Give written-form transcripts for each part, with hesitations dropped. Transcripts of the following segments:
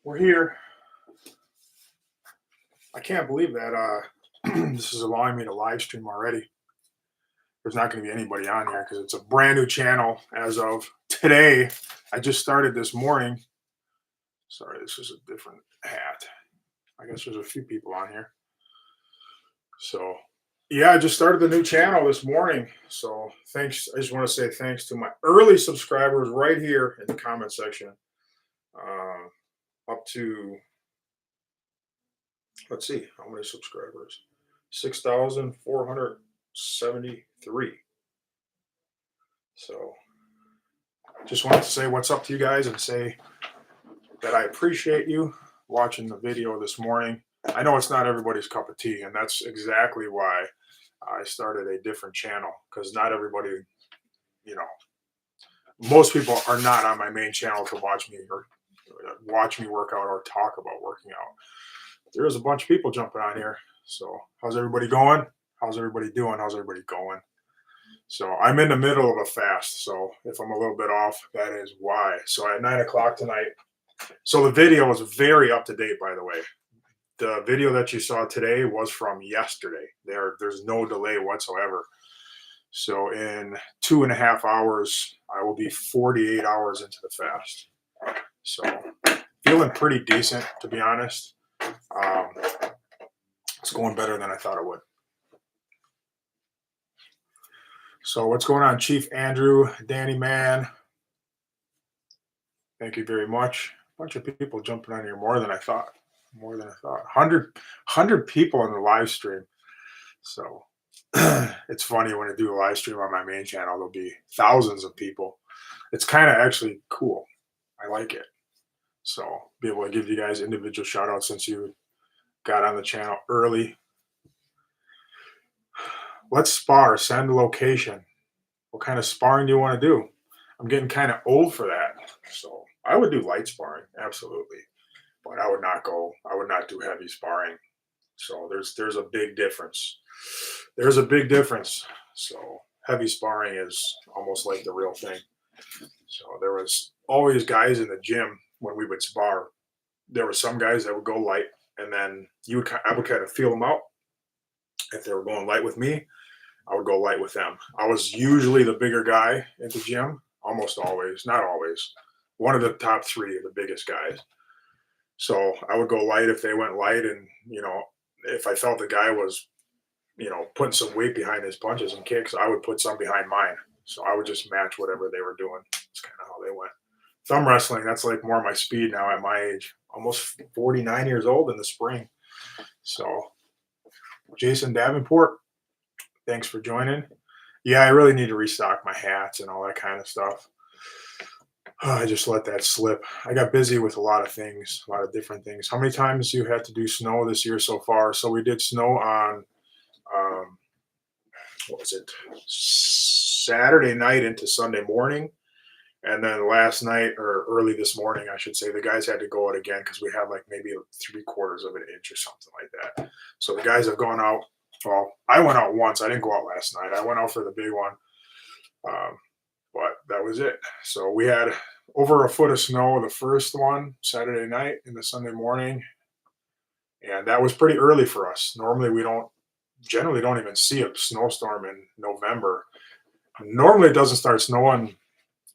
We're here. I can't believe that this is allowing me to live stream already. There's not going to be anybody on here because it's a brand new channel as of today. I just started this morning. Sorry, this is a different hat. I guess there's a few people on here. So, yeah, I just started the new channel this morning. So, thanks. I just want to say thanks to my early subscribers right here in the comment section. Up to, let's see, how many subscribers? 6,473. So, just wanted to say what's up to you guys and say that I appreciate you watching the video this morning. I know it's not everybody's cup of tea, and that's exactly why I started a different channel, because not everybody, you know, most people are not on my main channel to watch me or watch me work out or talk about working out. There's a bunch of people jumping on here. So how's everybody going? How's everybody doing? How's everybody going? So I'm in the middle of a fast. So if I'm a little bit off, that is why. So at 9 o'clock tonight. So the video is very up to date, by the way. The video that you saw today was from yesterday. There's no delay whatsoever. So in 2.5 hours, I will be 48 hours into the fast. So feeling pretty decent, to be honest. It's going better than I thought it would. So what's going on, Chief Andrew, Danny Man? Thank you very much. A bunch of people jumping on here, more than I thought. 100 people in the live stream. So it's funny when I do a live stream on my main channel, there'll be thousands of people. It's kind of actually cool. I like it. So be able to give you guys individual shout outs since you got on the channel early. Let's spar, send location. What kind of sparring do you want to do? I'm getting kind of old for that. So I would do light sparring, absolutely. But I would not do heavy sparring. So there's a big difference. There's a big difference. So heavy sparring is almost like the real thing. So there was always guys in the gym when we would spar. There were some guys that would go light, and then I would kind of feel them out. If they were going light with me, I would go light with them. I was usually the bigger guy at the gym, almost always, not always. One of the top three of the biggest guys. So I would go light if they went light, and if I felt the guy was, putting some weight behind his punches and kicks, I would put some behind mine. So I would just match whatever they were doing. That's kind of how they went. Thumb wrestling, that's like more my speed now at my age. Almost 49 years old in the spring. So Jason Davenport, thanks for joining. Yeah, I really need to restock my hats and all that kind of stuff. I just let that slip. I got busy with a lot of things, a lot of different things. How many times you had to do snow this year so far? So we did snow on, what was it, Saturday night into Sunday morning. And then last night, or early this morning, I should say, the guys had to go out again because we had like maybe 3/4 of an inch or something like that. So the guys have gone out. Well, I went out once. I didn't go out last night. I went out for the big one. But that was it. So we had over a foot of snow the first one Saturday night and the Sunday morning. And that was pretty early for us. Normally we generally don't even see a snowstorm in November. Normally it doesn't start snowing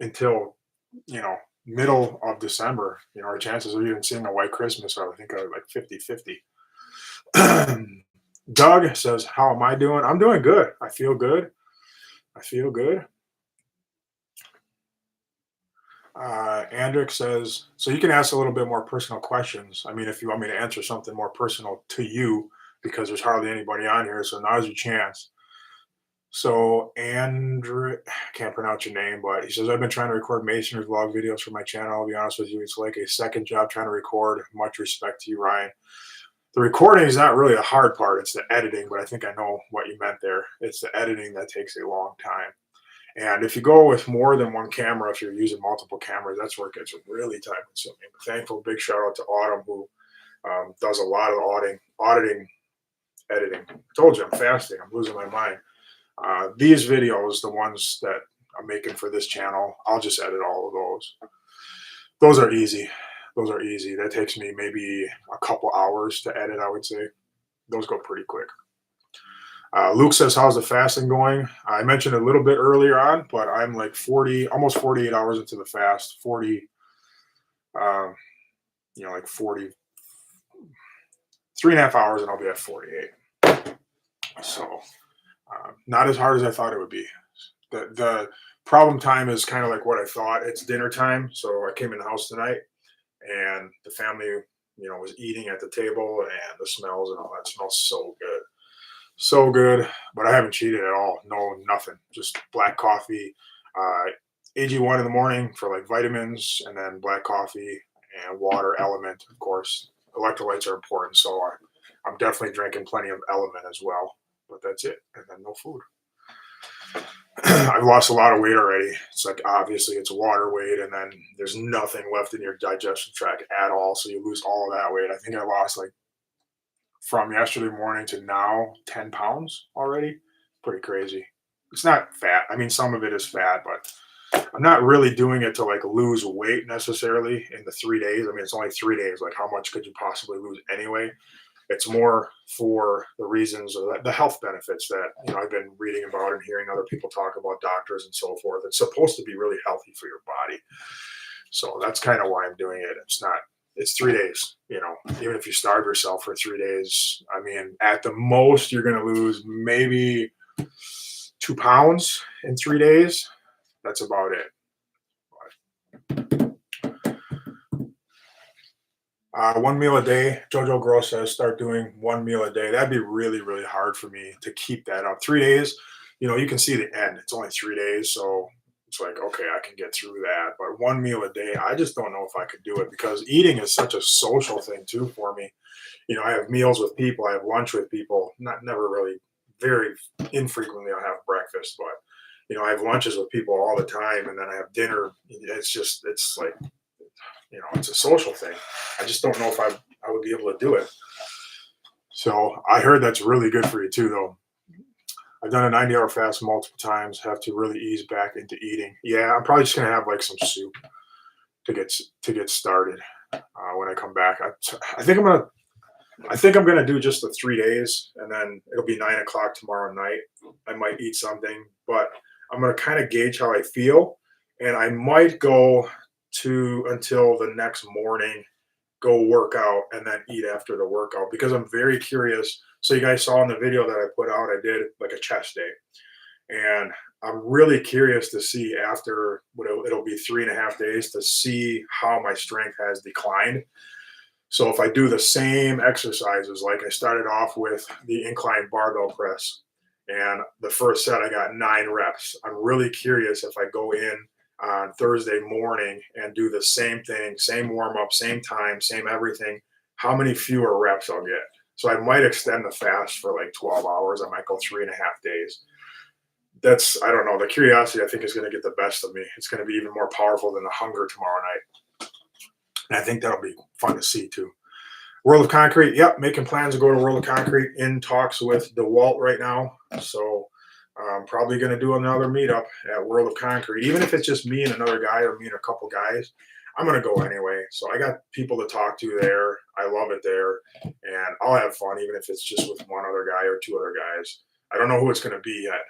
until, middle of December. Our chances of even seeing a white Christmas are, I think, like 50-50. Doug says, how am I doing? I'm doing good. I feel good. Andrick says, so you can ask a little bit more personal questions. I mean, if you want me to answer something more personal to you, because there's hardly anybody on here, so now's your chance. So Andrew, I can't pronounce your name, but he says, I've been trying to record masonry vlog videos for my channel. I'll be honest with you, it's like a second job trying to record. Much respect to you, Ryan. The recording is not really the hard part. It's the editing, but I think I know what you meant there. It's the editing that takes a long time. And if you go with more than one camera, if you're using multiple cameras, that's where it gets really time consuming. Thankful, big shout out to Autumn, who does a lot of auditing, editing. I told you I'm fasting. I'm losing my mind. These videos, the ones that I'm making for this channel, I'll just edit all of those. Those are easy. Those are easy. That takes me maybe a couple hours to edit, I would say. Those go pretty quick. Luke says, "How's the fasting going?" I mentioned a little bit earlier on, but I'm like 40, almost 48 hours into the fast. 40, like 43.5 hours, and I'll be at 48. So, not as hard as I thought it would be. The problem time is kind of like what I thought. It's dinner time, so I came in the house tonight, and the family, was eating at the table, and the smells and all that smells so good. So good, but I haven't cheated at all. No, nothing. Just black coffee, uh, AG1 in the morning for like vitamins, and then black coffee and water, element, of course. Electrolytes are important, so I'm definitely drinking plenty of element as well. But that's it, and then no food. I've lost a lot of weight already. It's like obviously it's water weight, and then there's nothing left in your digestion tract at all, so you lose all of that weight. I think I lost like from yesterday morning to now 10 pounds already. Pretty crazy. It's not fat. I mean, some of it is fat, but I'm not really doing it to like lose weight necessarily in the 3 days. I mean, it's only 3 days. Like, how much could you possibly lose anyway? It's more for the reasons of the health benefits that I've been reading about and hearing other people talk about, doctors and so forth. It's supposed to be really healthy for your body. So that's kind of why I'm doing it. It's 3 days, even if you starve yourself for 3 days, I mean, at the most, you're going to lose maybe 2 pounds in 3 days. That's about it. One meal a day. Jojo Gross says start doing one meal a day. That'd be really, really hard for me to keep that up. 3 days, you can see the end. It's only 3 days. So it's like, okay, I can get through that. But one meal a day, I just don't know if I could do it because eating is such a social thing too for me. I have meals with people, I have lunch with people, never really, very infrequently I have breakfast, but I have lunches with people all the time, and then I have dinner. It's like, it's a social thing. I just don't know if I would be able to do it. So I heard that's really good for you too, though. I've done a 90-hour fast multiple times, have to really ease back into eating. Yeah, I'm probably just gonna have like some soup to get started when I come back. I think I'm gonna do just the 3 days, and then it'll be 9 o'clock tomorrow night. I might eat something, but I'm gonna kind of gauge how I feel, and I might go to until the next morning, go work out, and then eat after the workout because I'm very curious. So you guys saw in the video that I put out, I did like a chest day, and I'm really curious to see after what it'll be 3.5 days to see how my strength has declined. So if I do the same exercises, like I started off with the incline barbell press, and the first set I got 9 reps. I'm really curious if I go in on Thursday morning and do the same thing, same warm up, same time, same everything, how many fewer reps I'll get. So I might extend the fast for like 12 hours. I might go 3.5 days. I don't know. The curiosity, I think, is going to get the best of me. It's going to be even more powerful than the hunger tomorrow night. And I think that'll be fun to see too. World of Concrete, yep, making plans to go to World of Concrete, in talks with DeWalt right now. So I'm probably going to do another meetup at World of Concrete, even if it's just me and another guy or me and a couple guys. I'm going to go anyway. So I got people to talk to there. I love it there, and I'll have fun, even if it's just with one other guy or two other guys. I don't know who it's going to be yet,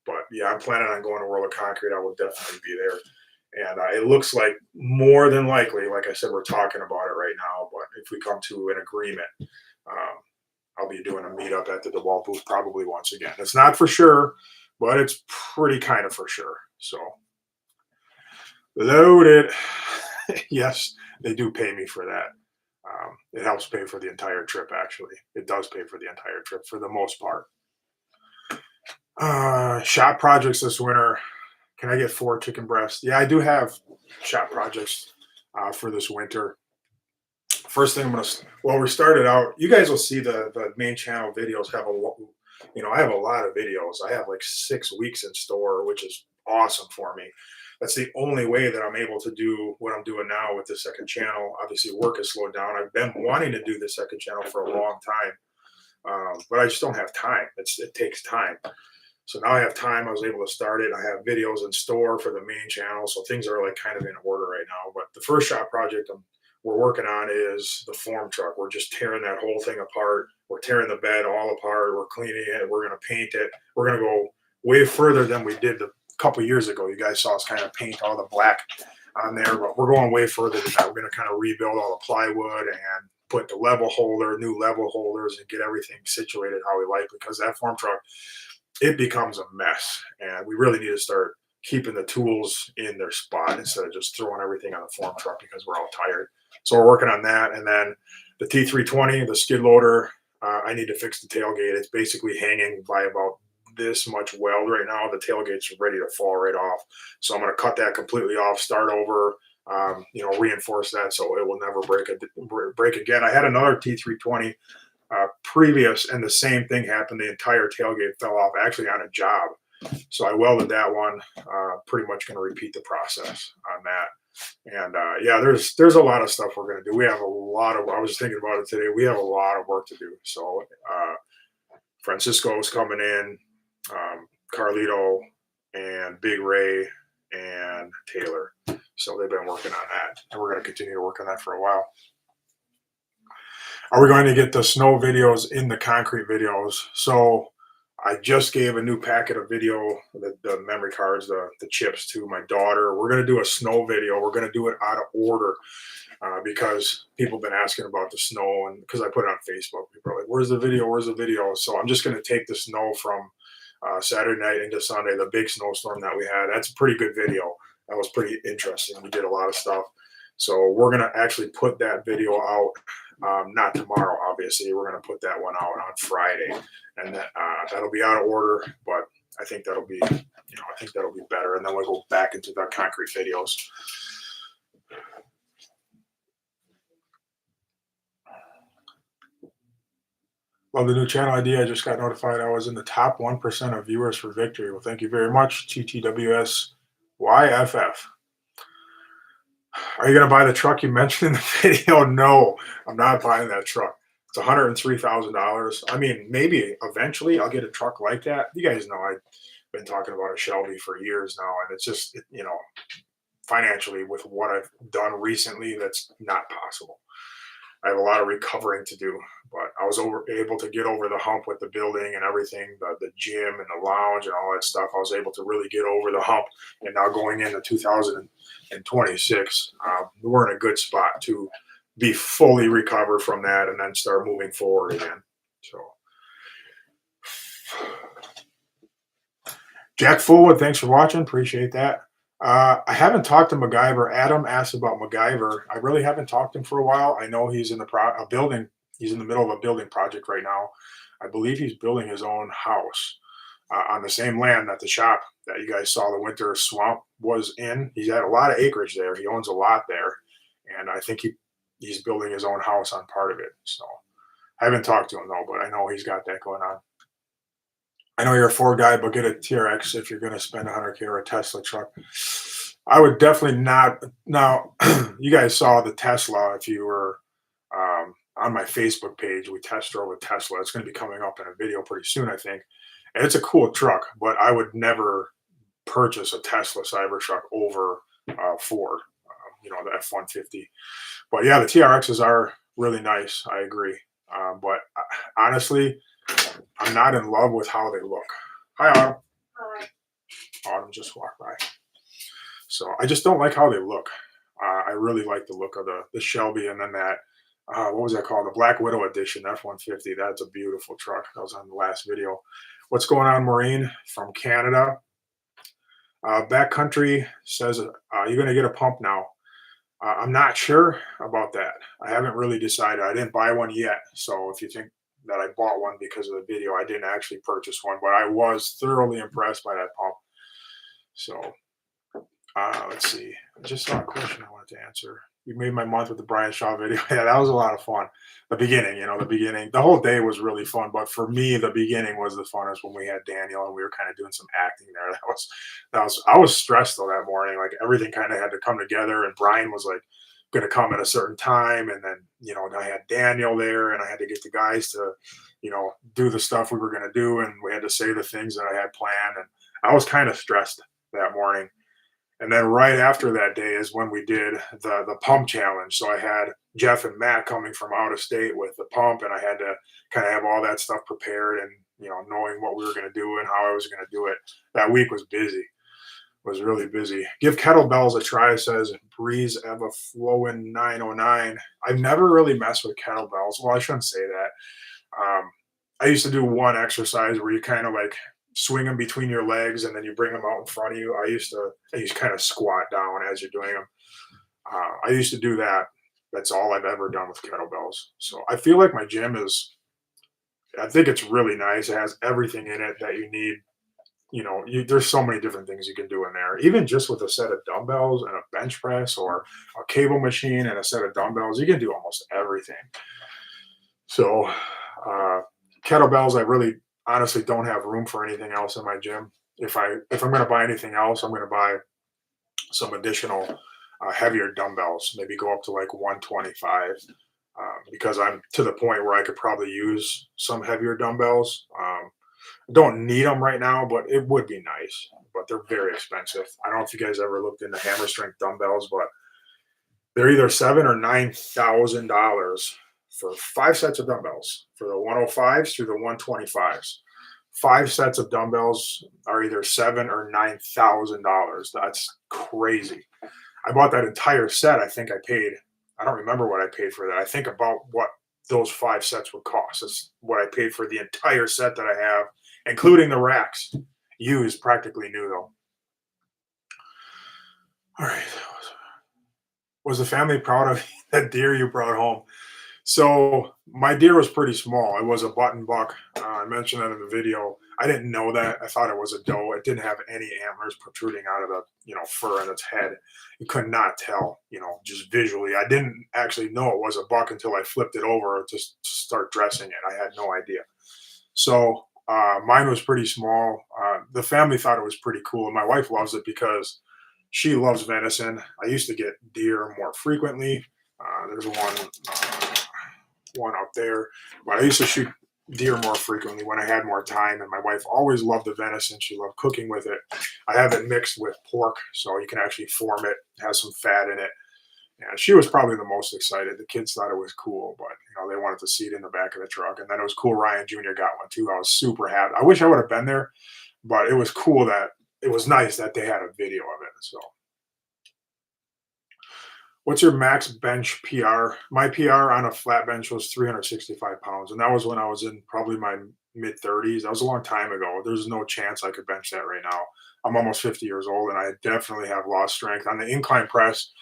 but yeah, I'm planning on going to World of Concrete. I will definitely be there. And it looks like more than likely, like I said, we're talking about it right now. But if we come to an agreement, I'll be doing a meetup at the DeWalt booth probably once again. It's not for sure, but it's pretty kind of for sure. So loaded. Yes, they do pay me for that. It helps pay for the entire trip, actually. It does pay for the entire trip for the most part. Shop projects this winter. Can I get 4 chicken breasts? Yeah, I do have shop projects for this winter. First thing we started out, you guys will see the main channel videos have I have a lot of videos. I have like 6 weeks in store, which is awesome for me. That's the only way that I'm able to do what I'm doing now with the second channel. Obviously, work has slowed down. I've been wanting to do the second channel for a long time, but I just don't have time. It takes time. So now I have time. I was able to start it. I have videos in store for the main channel. So things are like kind of in order right now. But the first shop project I'm we're working on is the form truck. We're just tearing that whole thing apart. We're tearing the bed all apart. We're cleaning it. We're going to paint it. We're going to go way further than we did the couple years ago. You guys saw us kind of paint all the black on there, but we're going way further than that. We're going to kind of rebuild all the plywood and put the level holder, new level holders, and get everything situated how we like, because that form truck, it becomes a mess. And we really need to start keeping the tools in their spot instead of just throwing everything on the form truck because we're all tired. So we're working on that. And then the T320, the skid loader, I need to fix the tailgate. It's basically hanging by about this much weld right now. The tailgate's ready to fall right off. So I'm going to cut that completely off, start over, reinforce that so it will never break again. I had another T320 previous, and the same thing happened. The entire tailgate fell off actually on a job. So I welded that one. Pretty much going to repeat the process on that. And yeah, there's a lot of stuff we're going to do. We have a lot of. I was thinking about it today. We have a lot of work to do. So Francisco's coming in, Carlito, and Big Ray, and Taylor. So they've been working on that, and we're going to continue to work on that for a while. Are we going to get the snow videos in the concrete videos? So I just gave a new packet of video, the memory cards, the chips to my daughter. We're going to do a snow video. We're going to do it out of order because people have been asking about the snow, and because I put it on Facebook. People are like, where's the video? Where's the video? So I'm just going to take the snow from Saturday night into Sunday, the big snowstorm that we had. That's a pretty good video. That was pretty interesting. We did a lot of stuff. So we're going to actually put that video out. Not tomorrow, obviously. We're going to put that one out on Friday, and that'll be out of order. But I think that'll be, better. And then we'll go back into the concrete videos. Love the new channel idea. I just got notified I was in the top 1% of viewers for victory. Well, thank you very much, TTWSYFF. Are you going to buy the truck you mentioned in the video? No, I'm not buying that truck. It's $103,000. I mean, maybe eventually I'll get a truck like that. You guys know I've been talking about a Shelby for years now, and it's just, financially with what I've done recently, that's not possible. I have a lot of recovering to do, but I was able to get over the hump with the building and everything, the gym and the lounge and all that stuff. I was able to really get over the hump, and now going into 2026, we're in a good spot to be fully recovered from that and then start moving forward again. So, Jack Fullwood, thanks for watching. Appreciate that. I haven't talked to MacGyver. Adam asked about MacGyver. I really haven't talked to him for a while. I know he's in a building. He's in the middle of a building project right now. I believe he's building his own house on the same land that the shop that you guys saw the winter swamp was in. He's had a lot of acreage there. He owns a lot there, and I think he's building his own house on part of it. So I haven't talked to him though, but I know he's got that going on. I know you're a Ford guy, but get a TRX if you're going to spend $100K or a Tesla truck. I would definitely not. Now, you guys saw the Tesla. If you were on my Facebook page, we test drove a Tesla. It's going to be coming up in a video pretty soon, I think. And it's a cool truck, but I would never purchase a Tesla Cybertruck over Ford, the F-150. But yeah, the TRXs are really nice. I agree. But honestly, I'm not in love with how they look. Hi, Autumn. Hi. Autumn just walked by. So I just don't like how they look. I really like the look of the Shelby, and then that, what was that called? The Black Widow Edition, F-150. That's a beautiful truck. That was on the last video. What's going on, Maureen from Canada? Backcountry says, you're going to get a pump now. I'm not sure about that. I haven't really decided. I didn't buy one yet. So if you think that I bought one because of the video, I didn't actually purchase one, but I was thoroughly impressed by that pump. So let's see. I just saw a question I wanted to answer. You made my month with the Brian Shaw video. Yeah, that was a lot of fun. The beginning, the whole day was really fun. But for me, the beginning was the funnest when we had Daniel and we were kind of doing some acting there. I was stressed though that morning. Like everything kind of had to come together, and Brian was like going to come at a certain time, and then I had Daniel there, and I had to get the guys to do the stuff we were going to do, and we had to say the things that I had planned, and I was kind of stressed that morning. And then right after that day is when we did the pump challenge. So I had Jeff and Matt coming from out of state with the pump, and I had to kind of have all that stuff prepared and knowing what we were going to do and how I was going to do it. That week was busy. Was really busy. Give kettlebells a try, says Breeze Eva Flowin 909. I've never really messed with kettlebells. Well, I shouldn't say that. I used to do one exercise where you kind of like swing them between your legs and then you bring them out in front of you. I used to kind of squat down as you're doing them. I used to do that. That's all I've ever done with kettlebells. So I feel like my gym I think it's really nice. It has everything in it that you need. There's so many different things you can do in there. Even just with a set of dumbbells and a bench press or a cable machine and a set of dumbbells, you can do almost everything. So, uh, kettlebells, I really honestly don't have room for anything else in my gym. If I'm going to buy anything else, I'm going to buy some additional heavier dumbbells. Maybe go up to like 125 because I'm to the point where I could probably use some heavier dumbbells. Don't need them right now, but it would be nice. But they're very expensive. I don't know if you guys ever looked into hammer strength dumbbells, but they're either $7,000 or $9,000 for 5 sets of dumbbells for the 105s through the 125s. 5 sets of dumbbells are either $7,000 or $9,000. That's crazy. I bought that entire set. I think I paid. I don't remember what I paid for that. I think about what those 5 sets would cost. That's what I paid for the entire set that I have, including the racks. Used, practically new though. All right. Was the family proud of that deer you brought home? So my deer was pretty small. It was a button buck. I mentioned that in the video. I didn't know that. I thought it was a doe. It didn't have any antlers protruding out of the fur on its head. You could not tell, just visually. I didn't actually know it was a buck until I flipped it over to start dressing it. I had no idea. So mine was pretty small. The family thought it was pretty cool, and my wife loves it because she loves venison. I used to get deer more frequently. There's one out there, but I used to shoot deer more frequently when I had more time. And my wife always loved the venison. She loved cooking with it. I have it mixed with pork, so you can actually form it. It has some fat in it. And she was probably the most excited. The kids thought it was cool, but they wanted to see it in the back of the truck. And then it was cool. Ryan Jr. got one too. I was super happy. I wish I would have been there, but it was cool that it was nice that they had a video of it. So what's your max bench PR? My PR on a flat bench was 365 pounds, and that was when I was in probably my mid 30s. That was a long time ago. There's no chance I could bench that right now. I'm almost 50 years old, and I definitely have lost strength. On the incline press,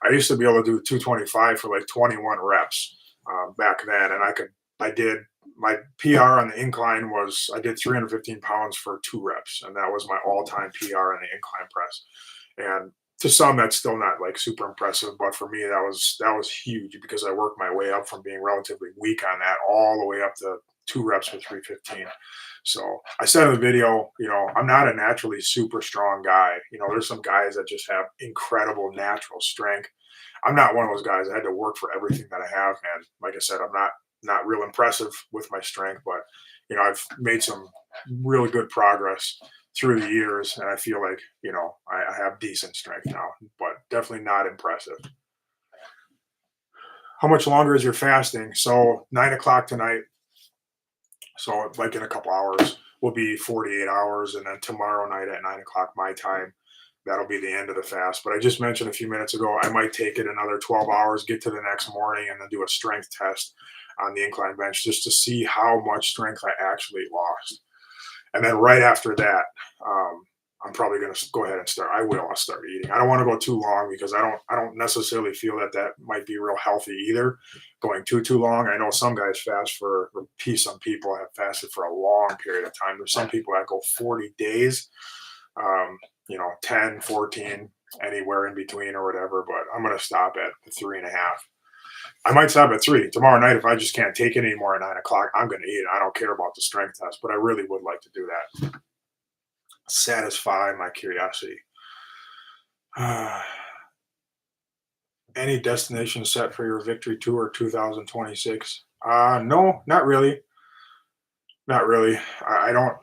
I used to be able to do 225 for like 21 reps back then, and I did my PR on the incline was I did 315 pounds for 2 reps, and that was my all-time PR on the incline press. And to some, that's still not like super impressive, but for me, that was huge because I worked my way up from being relatively weak on that all the way up to 2 reps for 315. So I said in the video, I'm not a naturally super strong guy. There's some guys that just have incredible natural strength. I'm not one of those guys. I had to work for everything that I have, and like I said, I'm not real impressive with my strength, but I've made some really good progress through the years, and I feel like I have decent strength now, but definitely not impressive. How much longer is your fasting? So 9 o'clock tonight. So like in a couple hours will be 48 hours, and then tomorrow night at 9 o'clock my time, that'll be the end of the fast. But I just mentioned a few minutes ago, I might take it another 12 hours, get to the next morning, and then do a strength test on the incline bench just to see how much strength I actually lost. And then right after that, I'm probably going to go ahead and start. I'll start eating. I don't want to go too long because I don't necessarily feel that might be real healthy either. Going too long. I know some guys fast some people have fasted for a long period of time. There's some people that go 40 days, 10, 14, anywhere in between or whatever. But I'm going to stop at 3.5. I might stop at 3 tomorrow night if I just can't take it anymore at 9 o'clock. I'm going to eat it. I don't care about the strength test, but I really would like to do that. Satisfy my curiosity. Any destination set for your victory tour 2026? No, not really. Not really. I don't.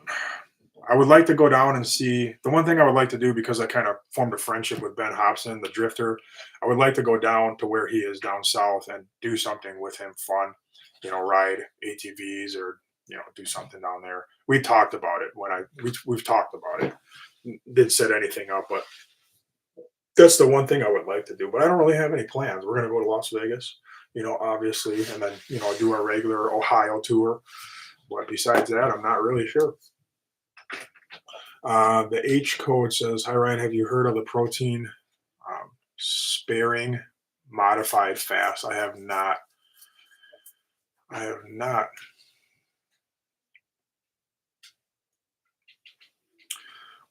I would like to go down and see the one thing I would like to do because I kind of formed a friendship with Ben Hobson, the drifter. I would like to go down to where he is down south and do something with him fun, ride ATVs or do something down there. We talked about it when we've talked about it. Didn't set anything up, but that's the one thing I would like to do. But I don't really have any plans. We're gonna go to Las Vegas, obviously, and then do our regular Ohio tour. But besides that, I'm not really sure. The H code says, "Hi Ryan, have you heard of the protein sparing modified fast?" I have not. I have not.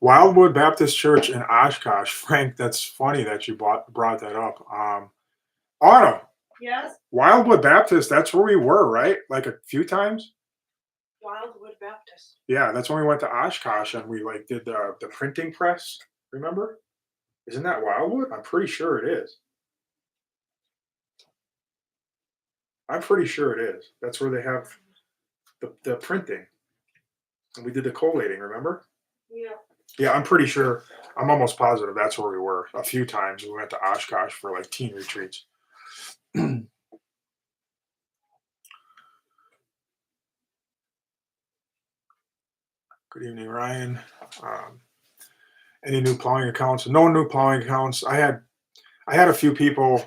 Wildwood Baptist Church in Oshkosh. Frank, that's funny that you brought that up. Autumn, Yes, Wildwood Baptist, that's where we were, right? Like a few times. Wildwood Baptist. Yeah, that's when we went to Oshkosh and we like did the printing press. Remember? Isn't that Wildwood? I'm pretty sure it is. I'm pretty sure it is. That's where they have the printing. And we did the collating, remember? Yeah. Yeah, I'm pretty sure. I'm almost positive that's where we were. A few times we went to Oshkosh for like teen retreats. Good evening, Ryan. Um, any new plowing accounts? No new plowing accounts. I had a few people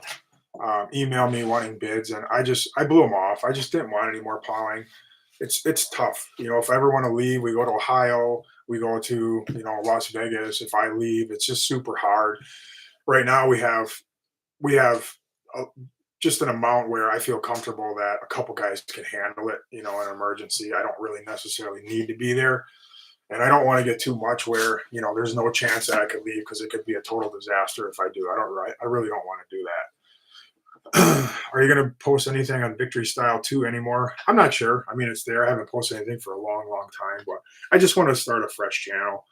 email me wanting bids, and I blew them off. I just didn't want any more plowing. It's tough. If I ever want to leave, we go to Ohio, we go to Las Vegas. If I leave, it's just super hard. Right now, we have a, just an amount where I feel comfortable that a couple guys can handle it. In an emergency, I don't really necessarily need to be there, and I don't want to get too much where there's no chance that I could leave because it could be a total disaster if I do. I really don't want to do that. Are you going to post anything on Victory Style 2 anymore? I'm not sure. I mean, it's there. I haven't posted anything for a long, long time, but I just want to start a fresh channel.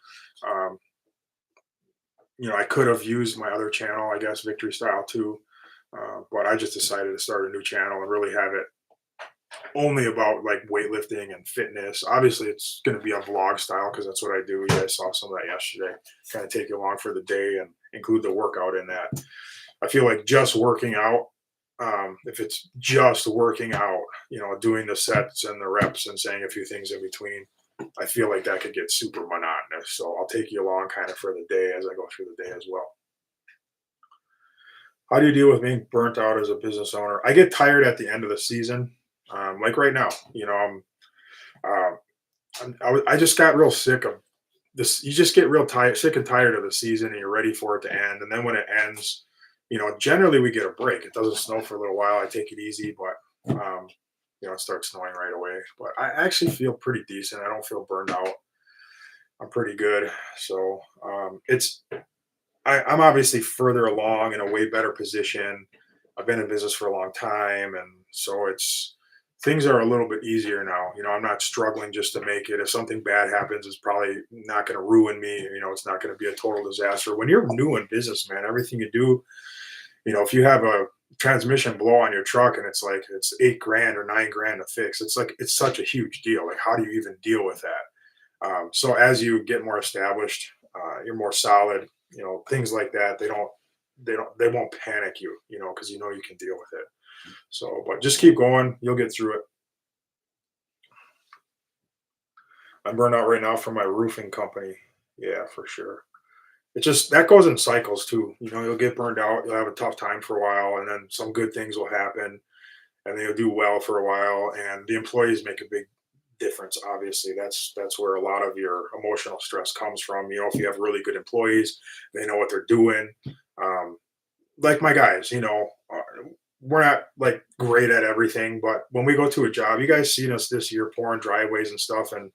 Um, I could have used my other channel, I guess, Victory Style 2, but I just decided to start a new channel and really have it only about like weightlifting and fitness. Obviously, it's going to be a vlog style because that's what I do. You guys saw some of that yesterday. Kind of take you along for the day and include the workout in that. I feel like just working out, if it's just working out, doing the sets and the reps and saying a few things in between, I feel like that could get super monotonous. So I'll take you along kind of for the day as I go through the day as well. How do you deal with being burnt out as a business owner? I get tired at the end of the season, like right now. Uh, I just got real sick of this. You just get real tired, sick and tired of the season, and you're ready for it to end. And then when it ends, generally we get a break. It doesn't snow for a little while. I take it easy, but it starts snowing right away. But I actually feel pretty decent. I don't feel burned out. I'm pretty good. So I'm obviously further along in a way better position. I've been in business for a long time, and so things are a little bit easier now. I'm not struggling just to make it. If something bad happens, it's probably not going to ruin me. It's not going to be a total disaster. When you're new in business, man, everything you do, if you have a transmission blow on your truck and it's like it's 8 grand or 9 grand to fix, it's such a huge deal. Like, how do you even deal with that? So as you get more established, you're more solid. Things like that. They won't panic you. Because you can deal with it. So, but just keep going. You'll get through it. I'm burned out right now from my roofing company. Yeah, for sure. It just that goes in cycles too. You'll get burned out. You'll have a tough time for a while, and then some good things will happen, and they'll do well for a while. And the employees make a big difference. Obviously, that's where a lot of your emotional stress comes from. If you have really good employees, they know what they're doing. Like my guys, we're not like great at everything, but when we go to a job, you guys seen us this year pouring driveways and stuff, and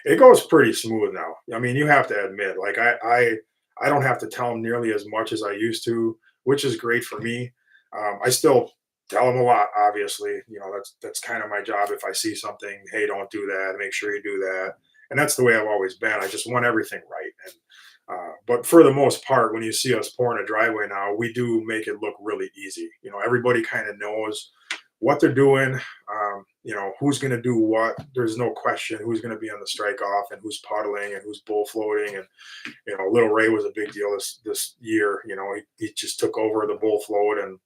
it goes pretty smooth now. I mean, you have to admit, like I don't have to tell them nearly as much as I used to, which is great for me. I still tell them a lot, obviously. That's kind of my job. If I see something, hey, don't do that. Make sure you do that. And that's the way I've always been. I just want everything right. And but for the most part, when you see us pouring a driveway now, we do make it look really easy. Everybody kind of knows what they're doing. who's going to do what. There's no question who's going to be on the strike off and who's puddling and who's bull floating. And Little Ray was a big deal this year. He just took over the bull float, and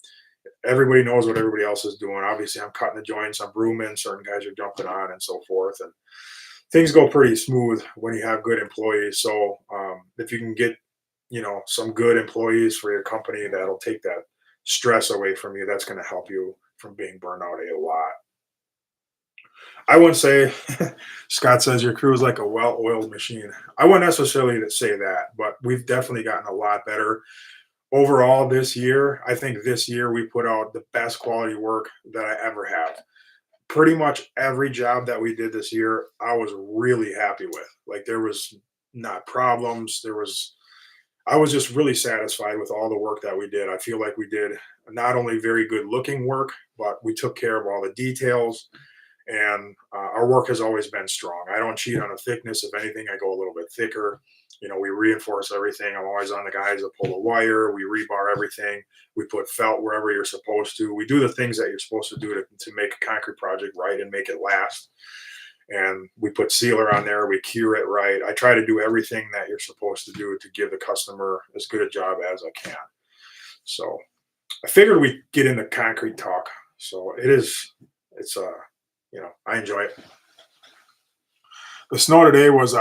everybody knows what everybody else is doing. Obviously, I'm cutting the joints, I'm brooming, certain guys are jumping on, and so forth. And things go pretty smooth when you have good employees. So if you can get some good employees for your company, that'll take that stress away from you. That's going to help you from being burned out a lot. I wouldn't say Scott says your crew is like a well-oiled machine. I wouldn't necessarily say that, but we've definitely gotten a lot better overall this year. I think this year we put out the best quality work that I ever have. Pretty much every job that we did this year, I was really happy with. Like, there was not problems. I was just really satisfied with all the work that we did. I feel like we did not only very good looking work, but we took care of all the details. And our work has always been strong. I don't cheat on the thickness. If anything, I go a little bit thicker. We reinforce everything. I'm always on the guys that pull the wire. We rebar everything. We put felt wherever you're supposed to. We do the things that you're supposed to do to make a concrete project right and make it last. And we put sealer on there. We cure it right. I try to do everything that you're supposed to do to give the customer as good a job as I can. So I figured we'd get into concrete talk. So I enjoy it. The snow today it was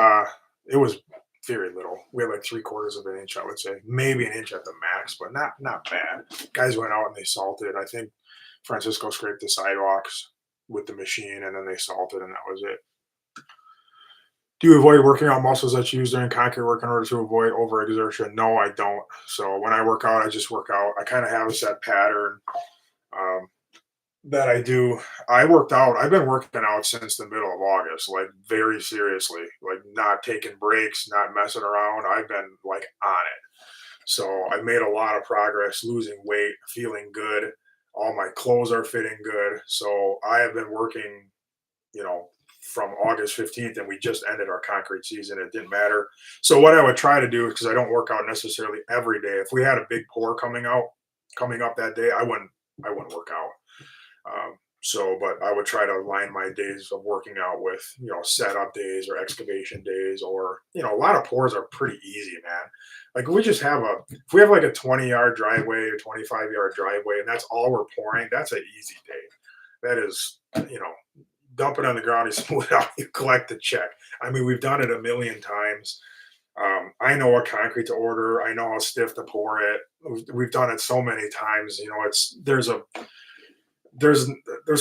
very little. We had like 3/4 of an inch, I would say, maybe an inch at the max, but not bad. Guys went out and they salted. I think Francisco scraped the sidewalks with the machine, and then they salted, and that was it. Do you avoid working out muscles that you use during concrete work in order to avoid overexertion? No, I don't. So when I work out, I just work out. I kind of have a set pattern. Um, that I do. I worked out. I've been working out since the middle of August, like very seriously, like not taking breaks, not messing around. I've been like on it. So I made a lot of progress, losing weight, feeling good. All my clothes are fitting good. So I have been working, you know, from August 15th, and we just ended our concrete season. It didn't matter. So what I would try to do, because I don't work out necessarily every day, if we had a big pour coming up that day, I wouldn't work out. But I would try to align my days of working out with, setup days or excavation days, or, a lot of pours are pretty easy, man. Like if we have like a 20-yard driveway or 25-yard driveway, and that's all we're pouring, that's an easy day. That is, dump it on the ground, you smooth it out, you collect the check. I mean, we've done it a million times. I know what concrete to order. I know how stiff to pour it. We've done it so many times. There's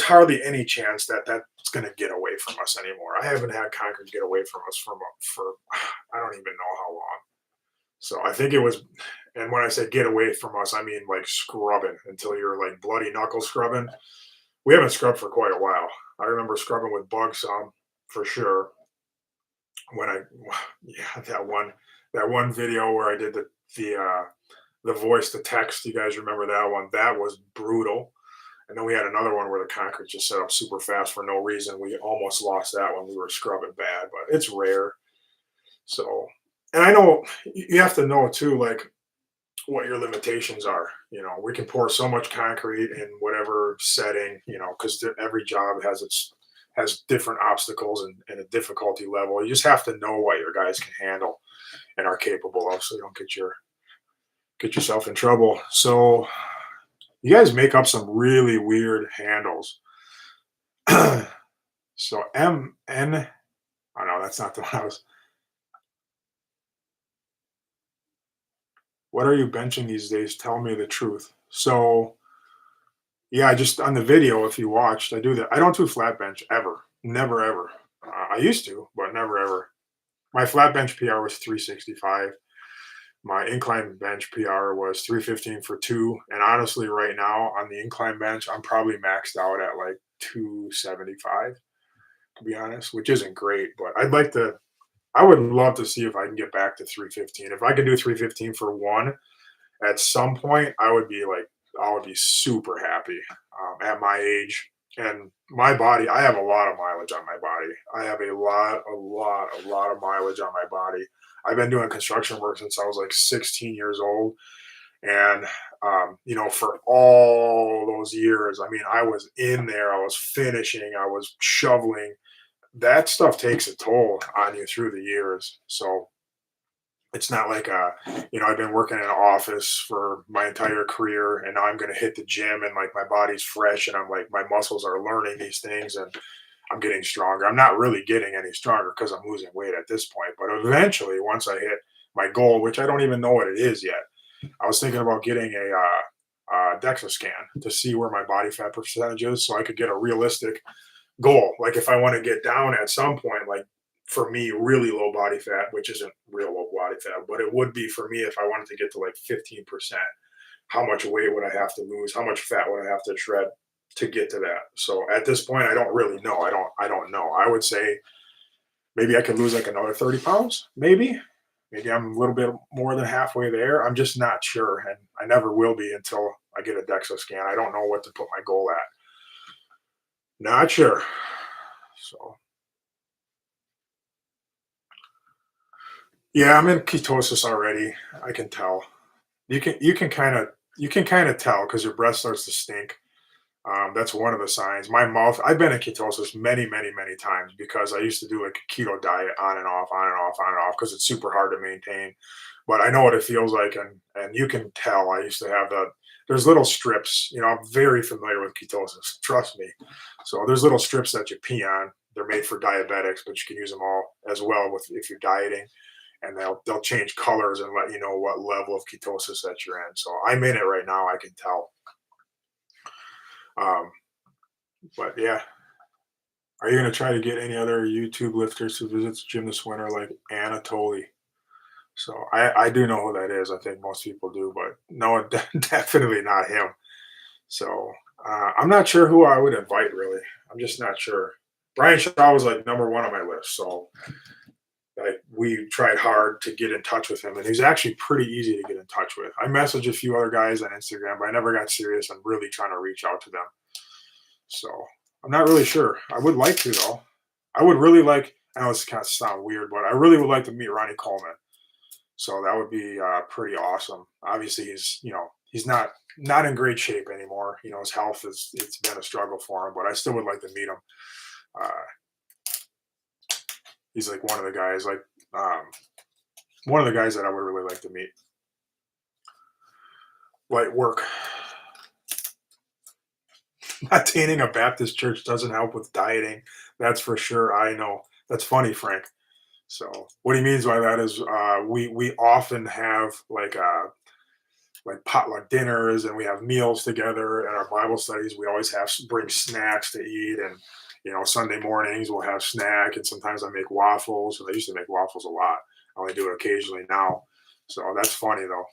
hardly any chance that that's going to get away from us anymore. I haven't had concrete get away from us for I don't even know how long. So I think it was, and when I say get away from us, I mean like scrubbing until you're like bloody knuckle scrubbing. We haven't scrubbed for quite a while. I remember scrubbing with bugs for sure. When I yeah that one video where I did the voice to text. You guys remember that one? That was brutal. And then we had another one where the concrete just set up super fast for no reason. We almost lost that one. We were scrubbing bad, but it's rare. So, and I know you have to know too, like what your limitations are. We can pour so much concrete in whatever setting, because every job has different obstacles and a difficulty level. You just have to know what your guys can handle and are capable of, so you don't get yourself in trouble. So you guys make up some really weird handles. So MN, oh no, that's not the one I was. What are you benching these days? Tell me the truth. So yeah, I just on the video, if you watched, I do that. I don't do flat bench ever, never ever. I used to, but never ever. My flat bench PR was 365. My incline bench PR was 315 for two. And honestly, right now on the incline bench, I'm probably maxed out at like 275, to be honest, which isn't great. But I would love to see if I can get back to 315. If I can do 315 for one at some point, I would be super happy at my age. And my body, I have a lot of mileage on my body. I have a lot of mileage on my body. I've been doing construction work since I was like 16 years old. And for all those years, I mean, I was in there, I was finishing, I was shoveling. That stuff takes a toll on you through the years. So it's not like I've been working in an office for my entire career, and now I'm going to hit the gym, and like my body's fresh, and I'm like my muscles are learning these things, and I'm getting stronger. I'm not really getting any stronger because I'm losing weight at this point. But eventually, once I hit my goal, which I don't even know what it is yet, I was thinking about getting a DEXA scan to see where my body fat percentage is, so I could get a realistic goal. Like if I want to get down at some point, like for me, really low body fat, which isn't real low body fat, but it would be for me if I wanted to get to like 15%. How much weight would I have to lose? How much fat would I have to shred to get to that? So at this point, I don't really know. I don't know. I would say maybe I could lose like another 30 pounds, maybe. Maybe I'm a little bit more than halfway there. I'm just not sure. And I never will be until I get a DEXA scan. I don't know what to put my goal at. Not sure. So yeah, I'm in ketosis already. I can tell. You can kind of tell because your breath starts to stink. That's one of the signs. My mouth. I've been in ketosis many, many, many times because I used to do like a keto diet on and off, on and off, on and off because it's super hard to maintain. But I know what it feels like, and you can tell. I used to have the there's little strips. I'm very familiar with ketosis. Trust me. So there's little strips that you pee on. They're made for diabetics, but you can use them all as well with if you're dieting, and they'll change colors and let you know what level of ketosis that you're in. So I'm in it right now. I can tell. Um, but yeah, are you going to try to get any other YouTube lifters to visit the gym this winter, like Anatoly? So I do know who that is. I think most people do, but no, definitely not him. So I'm not sure who I would invite. Really, I'm just not sure. Brian Shaw was like number one on my list. So like we tried hard to get in touch with him, and he's actually pretty easy to get in touch with. I messaged a few other guys on Instagram, but I never got serious on really trying to reach out to them. So I'm not really sure. I would like to though. I would really like. I know this kind of sound weird, but I really would like to meet Ronnie Coleman. So that would be pretty awesome. Obviously, he's not in great shape anymore. His health is it's been a struggle for him, but I still would like to meet him. Uh, he's like one of the guys, like um, one of the guys that I would really like to meet. Light work. Attaining a Baptist church doesn't help with dieting. That's for sure. I know. That's funny, Frank. So what he means by that is we often have like potluck dinners, and we have meals together at our Bible studies. We always have bring snacks to eat, and Sunday mornings we'll have snack, and sometimes I make waffles. And I used to make waffles a lot. I only do it occasionally now. So that's funny though.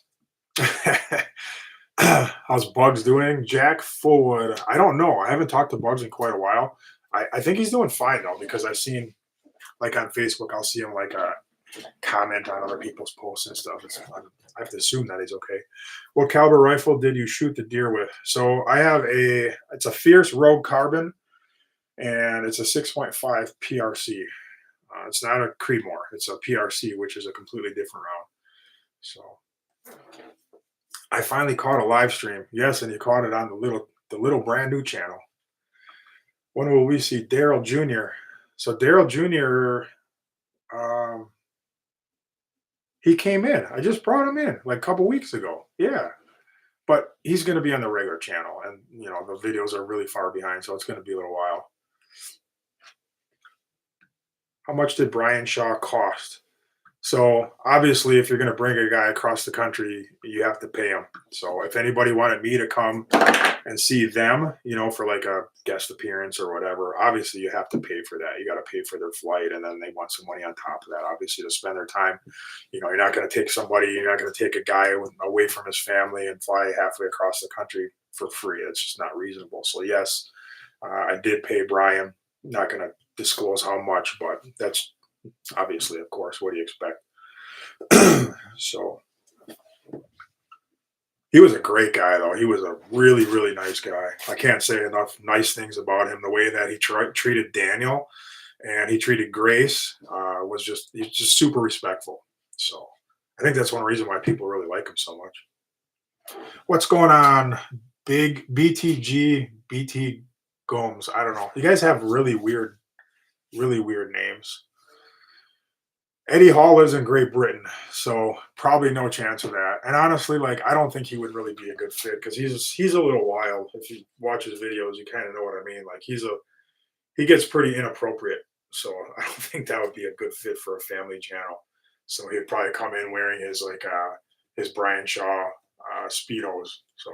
How's Bugs doing? Jack Fullwood. I don't know. I haven't talked to Bugs in quite a while. I think he's doing fine though because I've seen like on Facebook, I'll see him like comment on other people's posts and stuff. I have to assume that he's okay. What caliber rifle did you shoot the deer with? So I have it's a Fierce Rogue Carbon, and it's a 6.5 PRC. It's not a Creedmoor. It's a PRC, which is a completely different round. So I finally caught a live stream. Yes, and you caught it on the little brand new channel. When will we see Daryl Jr.? So Daryl Jr. Um, he came in. I just brought him in like a couple weeks ago. Yeah, but he's going to be on the regular channel, and the videos are really far behind, so it's going to be a little while. How much did Brian Shaw cost? So obviously, if you're going to bring a guy across the country, you have to pay him. So if anybody wanted me to come and see them, for like a guest appearance or whatever, obviously you have to pay for that. You got to pay for their flight, and then they want some money on top of that, obviously, to spend their time. You're not going to take somebody, you're not going to take a guy away from his family and fly halfway across the country for free. It's just not reasonable. So yes, I did pay Brian. Not going to disclose how much, but that's obviously, of course, what do you expect? So he was a great guy, though. He was a really, really nice guy. I can't say enough nice things about him. The way that he treated Daniel and he treated Grace he's just super respectful. So I think that's one reason why people really like him so much. What's going on? Big BTG, BT Gomes. I don't know. You guys have really weird names. Eddie Hall lives in Great Britain, so probably no chance of that. And honestly, like I don't think he would really be a good fit because he's a little wild. If you watch his videos, you kind of know what I mean. Like he gets pretty inappropriate, so I don't think that would be a good fit for a family channel. So he'd probably come in wearing his Brian Shaw speedos. So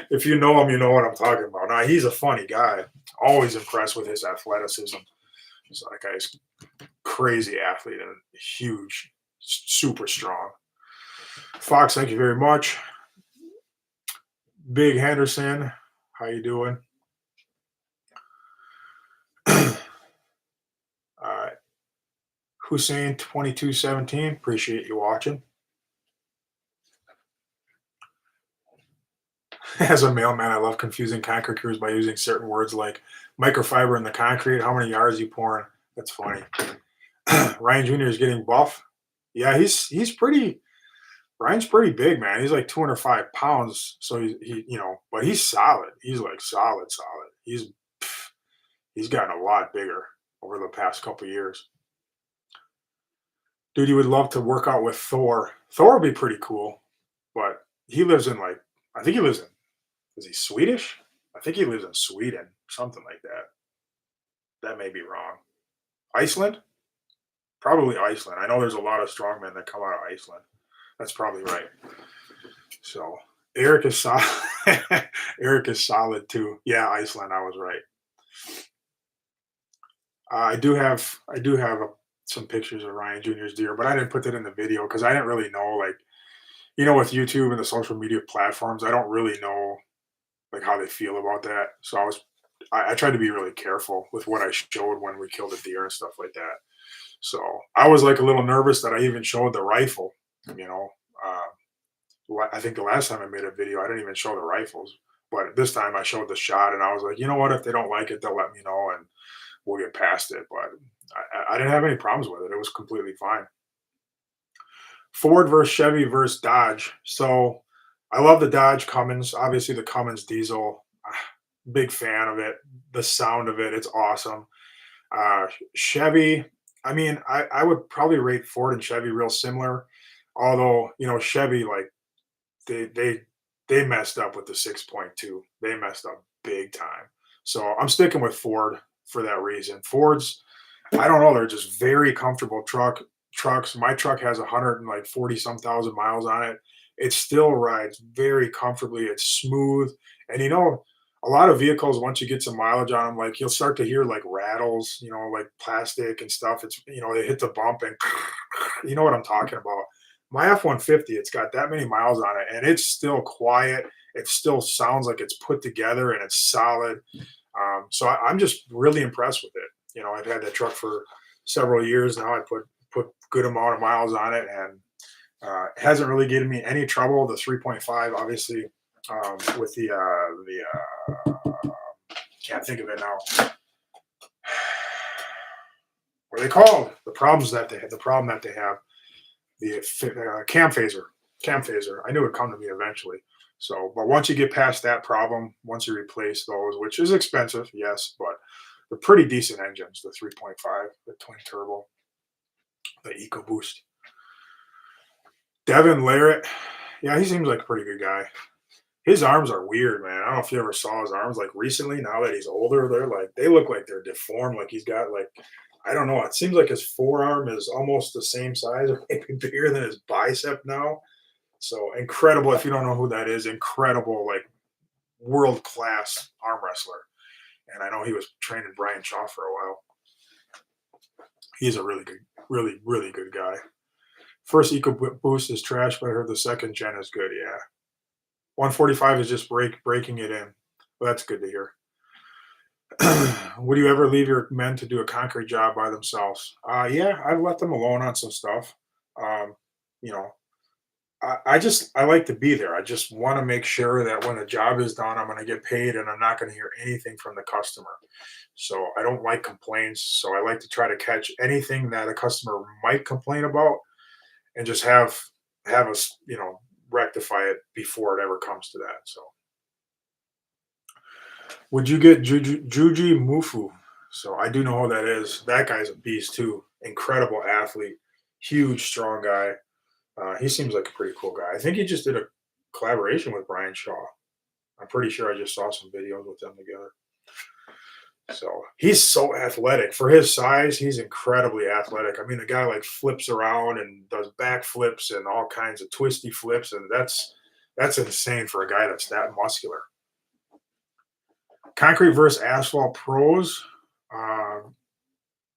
if you know him, you know what I'm talking about. Now he's a funny guy. Always impressed with his athleticism. So that guy's crazy athlete and huge, super strong. Fox, thank you very much. Big Henderson, how you doing? uh, Hussein 2217, appreciate you watching. As a mailman, I love confusing concrete crews by using certain words like microfiber in the concrete. How many yards you pouring? That's funny. Ryan Jr. is getting buff. Yeah, he's pretty. Ryan's pretty big, man. He's like 205 pounds. So but he's solid. He's like solid, solid. He's gotten a lot bigger over the past couple years. Dude, you would love to work out with Thor. Thor would be pretty cool, but he lives in like I think he lives in is he Swedish? I think he lives in Sweden, something like that. That may be wrong. Iceland? Probably Iceland. I know there's a lot of strongmen that come out of Iceland. That's probably right. So Eric is solid. Eric is solid too. Yeah, Iceland. I was right. I do have some pictures of Ryan Jr.'s deer, but I didn't put that in the video because I didn't really know, like, with YouTube and the social media platforms, I don't really know like how they feel about that. So I tried to be really careful with what I showed when we killed a deer and stuff like that. So I was like a little nervous that I even showed the rifle. You know, I think the last time I made a video, I didn't even show the rifles, but this time I showed the shot, and I was like, you know what? If they don't like it, they'll let me know, and we'll get past it. But I didn't have any problems with it. It was completely fine. Ford versus Chevy versus Dodge. So I love the Dodge Cummins. Obviously, the Cummins diesel. Big fan of it. The sound of it, it's awesome. Chevy. I mean, I would probably rate Ford and Chevy real similar. Although Chevy, like they they they messed up with the 6.2. They messed up big time. So I'm sticking with Ford for that reason. Fords, I don't know, they're just very comfortable trucks. My truck has 140 some thousand miles on it. It still rides very comfortably. It's smooth. And a lot of vehicles, once you get some mileage on them, like you'll start to hear like rattles, like plastic and stuff. It's they hit the bump and you know what I'm talking about. My F-150, it's got that many miles on it, and it's still quiet. It still sounds like it's put together and it's solid. So I'm just really impressed with it. I've had that truck for several years now. I put good amount of miles on it, and it hasn't really given me any trouble. The 3.5, obviously, with the can't think of it now. What are they called? The problems that they have. The problem that they have. The cam phaser. Cam phaser. I knew it would come to me eventually. So, but once you get past that problem, once you replace those, which is expensive, yes, but they're pretty decent engines. The 3.5, the twin turbo, the EcoBoost. Devin Larrett, yeah, he seems like a pretty good guy. His arms are weird, man. I don't know if you ever saw his arms like recently. Now that he's older, they look like they're deformed. Like he's got like I don't know. It seems like his forearm is almost the same size or maybe bigger than his bicep now. So incredible. If you don't know who that is, incredible, like world class arm wrestler. And I know he was training Brian Shaw for a while. He's a really good, really, really good guy. First EcoBoost is trash, but I heard the second gen is good. Yeah. 145 is just breaking it in. Well, that's good to hear. Would you ever leave your men to do a concrete job by themselves? Yeah, I've let them alone on some stuff. Um, you know, I like to be there. I just want to make sure that when the job is done, I'm going to get paid and I'm not going to hear anything from the customer. So I don't like complaints. So I like to try to catch anything that a customer might complain about and just have us, rectify it before it ever comes to that. So, would you get Juji Mufu? So I do know who that is. That guy's a beast too. Incredible athlete, huge, strong guy. He seems like a pretty cool guy. I think he just did a collaboration with Brian Shaw. I'm pretty sure I just saw some videos with them together. So he's so athletic for his size. He's incredibly athletic. I mean, the guy like flips around and does back flips and all kinds of twisty flips, and that's insane for a guy that's that muscular. Concrete versus asphalt pros. Uh,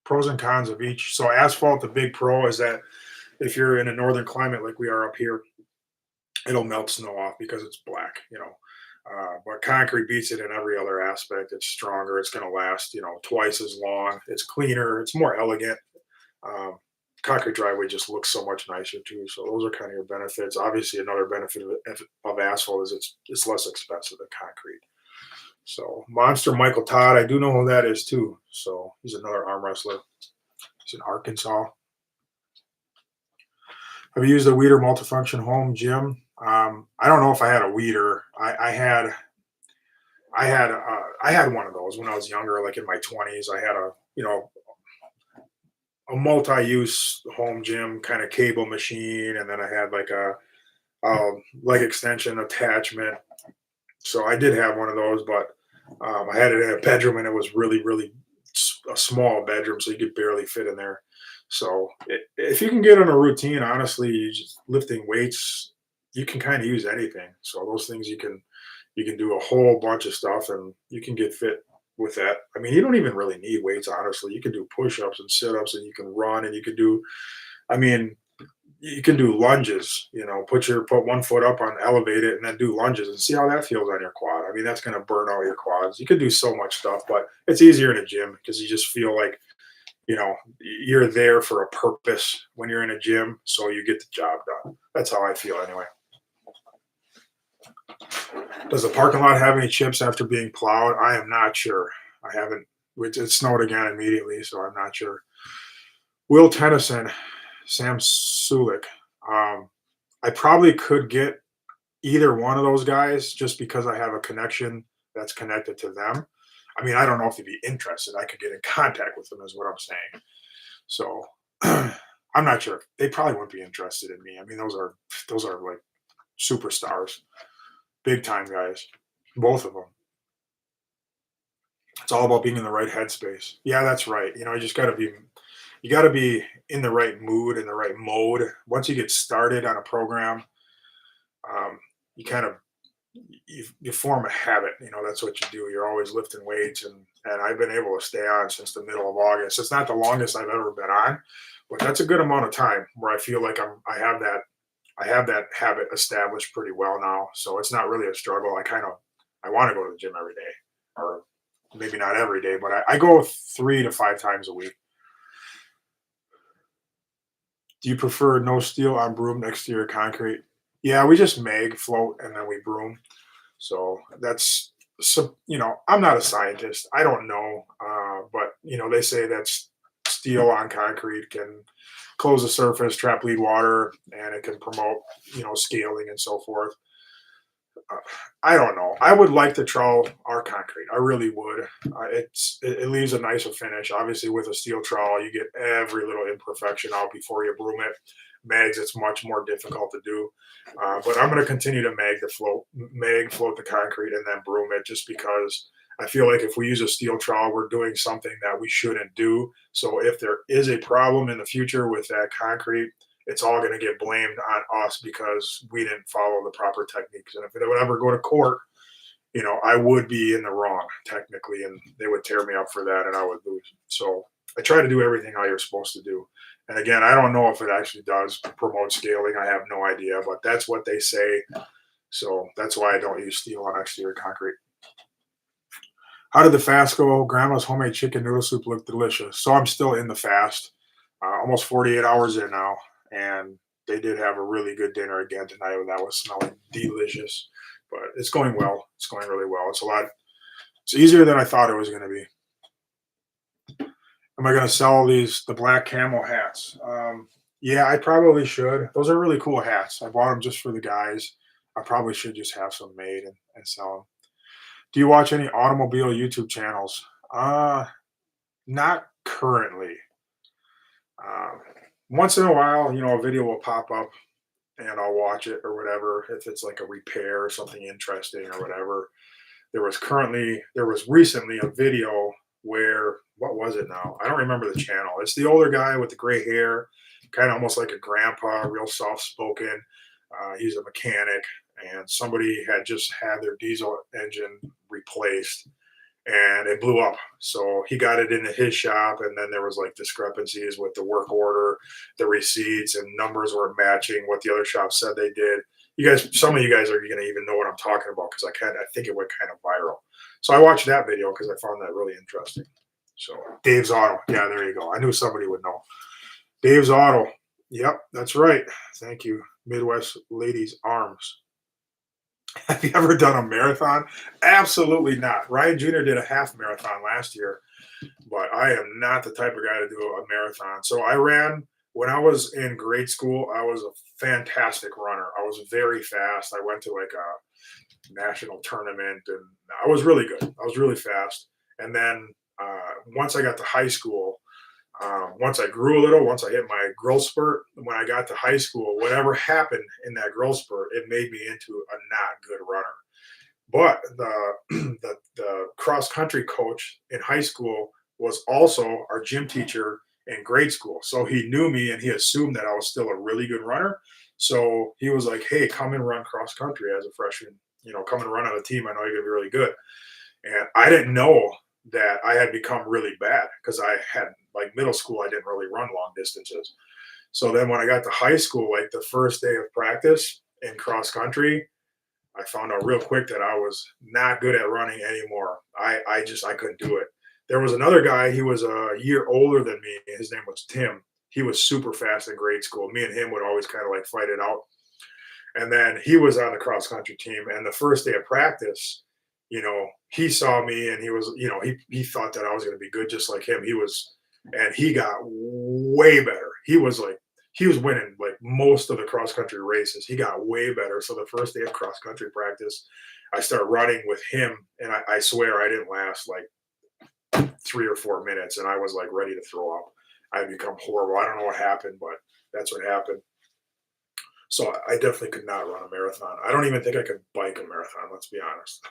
Pros and cons of each. So asphalt, the big pro is that if you're in a northern climate like we are up here, it'll melt snow off because it's black, you know. But concrete beats it in every other aspect. It's stronger. It's going to last, you know, twice as long. It's cleaner. It's more elegant. Um, Concrete driveway just looks so much nicer too. So those are kind of your benefits. Obviously, another benefit of asphalt is it's less expensive than concrete. So Monster Michael Todd, I do know who that is too. So he's another arm wrestler. He's in Arkansas. Have you used a weeder multifunction home gym? I don't know if I had a weeder. I had one of those when I was younger, like in my 20s. I had a multi-use home gym kind of cable machine, and then I had like a leg extension attachment. So I did have one of those, but I had it in a bedroom, and it was really, really a small bedroom, so you could barely fit in there. So if you can get on a routine, honestly, you just lifting weights, you can kind of use anything. So those things you can do a whole bunch of stuff, and you can get fit with that. I mean, you don't even really need weights, honestly. You can do push-ups and sit-ups, and you can run, and you can do. I mean, you can do lunges. You know, put one foot up on elevate it, and then do lunges, and see how that feels on your quad. I mean, that's going to burn out your quads. You can do so much stuff, but it's easier in a gym because you just feel like you're there for a purpose when you're in a gym, so you get the job done. That's how I feel anyway. Does the parking lot have any chips after being plowed? I am not sure. I haven't. It snowed again immediately, so I'm not sure. Will Tennyson, Sam Sulik. I probably could get either one of those guys just because I have a connection that's connected to them. I mean, I don't know if they'd be interested. I could get in contact with them, is what I'm saying. So I'm not sure. They probably wouldn't be interested in me. I mean, those are like superstars, big time guys, both of them. It's all about being in the right headspace. Yeah, that's right. You got to be in the right mood, in the right mode. Once you get started on a program, you kind of you form a habit. You know, that's what you do. You're always lifting weights, and I've been able to stay on since the middle of August. It's not the longest I've ever been on, but that's a good amount of time where I feel like I have that habit established pretty well now. So it's not really a struggle. I want to go to the gym every day, or maybe not every day, but I go 3 to 5 times a week. Do you prefer no steel on broom exterior concrete? Yeah, we just mag float and then we broom. So that's so I'm not a scientist. I don't know, but they say that steel on concrete can close the surface, trap lead water, and it can promote scaling and so forth. Uh, I don't know. I would like to trowel our concrete. I really would. It leaves a nicer finish. Obviously, with a steel trowel, you get every little imperfection out before you broom it. Mags, it's much more difficult to do. But I'm going to continue to float the concrete, and then broom it, just because I feel like if we use a steel trowel, we're doing something that we shouldn't do. So if there is a problem in the future with that concrete, it's all going to get blamed on us because we didn't follow the proper techniques. And if it would ever go to court, I would be in the wrong technically, and they would tear me up for that, and I would lose. So I try to do everything how you're supposed to do. And again, I don't know if it actually does promote scaling. I have no idea, but that's what they say. So that's why I don't use steel on exterior concrete. How did the fast go? Grandma's homemade chicken noodle soup looked delicious. So I'm still in the fast, almost 48 hours in now. And they did have a really good dinner again tonight. That was smelling delicious, but it's going well. It's going really well. It's easier than I thought it was going to be. Am I going to sell the black camo hats? Yeah, I probably should. Those are really cool hats. I bought them just for the guys. I probably should just have some made and sell them. Do you watch any automobile YouTube channels? Not currently. Um, Once in a while, a video will pop up and I'll watch it or whatever if it's like a repair or something interesting or whatever. There was recently a video where what was it now? I don't remember the channel. It's the older guy with the gray hair, kind of almost like a grandpa, real soft spoken. He's a mechanic, and somebody had just had their diesel engine replaced, and it blew up. So he got it into his shop, and then there was like discrepancies with the work order, the receipts, and numbers weren't matching what the other shop said they did. You guys, some of you guys are going to even know what I'm talking about because I think it went kind of viral. So I watched that video because I found that really interesting. So Dave's Auto, yeah, there you go. I knew somebody would know. Dave's Auto, yep, that's right. Thank you, Midwest Ladies Arms. Have you ever done a marathon? Absolutely not. Ryan Jr. did a half marathon last year, but I am not the type of guy to do a marathon. So I ran when I was in grade school. I was a fantastic runner. I was very fast. I went to like a national tournament and I was really good. I was really fast. And then once I got to high school, once I grew a little, once I hit my growth spurt, when I got to high school, whatever happened in that growth spurt, it made me into a not good runner. But the cross country coach in high school was also our gym teacher in grade school. So he knew me and he assumed that I was still a really good runner. So he was like, "Hey, come and run cross country as a freshman. Come and run on the team. I know you're gonna be really good." And I didn't know that I had become really bad because I had like middle school, I didn't really run long distances. So then when I got to high school, like the first day of practice in cross country, I found out real quick that I was not good at running anymore. I couldn't do it. There was another guy, he was a year older than me. His name was Tim. He was super fast in grade school. Me and him would always kind of like fight it out. And then he was on the cross country team. And the first day of practice, he saw me and he was, he thought that I was going to be good just like him. And he got way better. He was winning like most of the cross country races. He got way better. So the first day of cross country practice, I start running with him, and I swear I didn't last like 3 or 4 minutes, and I was like ready to throw up. I had become horrible. I don't know what happened, but that's what happened. So I definitely could not run a marathon. I don't even think I could bike a marathon. Let's be honest.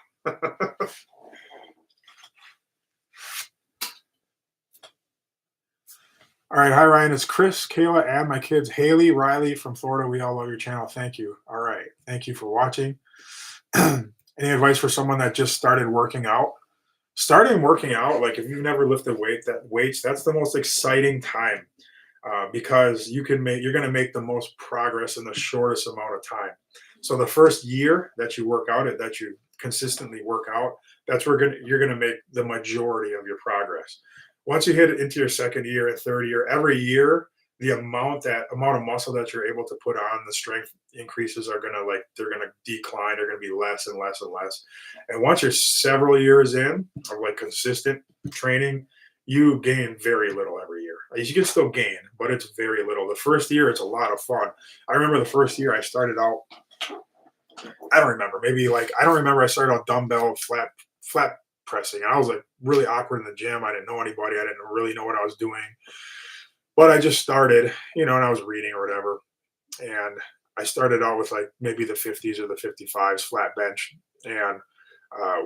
All right. Hi, Ryan. It's Chris, Kayla, and my kids, Haley, Riley from Florida. We all love your channel. Thank you. All right. Thank you for watching. Any advice for someone that just started working out? Starting working out, like if you've never lifted weights, that's the most exciting time because you're going to make the most progress in the shortest amount of time. So the first year that you work out, that you consistently work out, that's where you're going to make the majority of your progress. Once you hit it into your second year and third year, every year the amount of muscle that you're able to put on, the strength increases are they're gonna decline. They're gonna be less and less and less. And once you're several years in of like consistent training, you gain very little every year. You can still gain, but it's very little. The first year, it's a lot of fun. I remember the first year I started out. I don't remember. Maybe like I don't remember. I started out dumbbell flat pressing. I was like really awkward in the gym. I didn't know anybody. I didn't really know what I was doing. But I just started, and I was reading or whatever. And I started out with like maybe the 50s or the 55s flat bench. And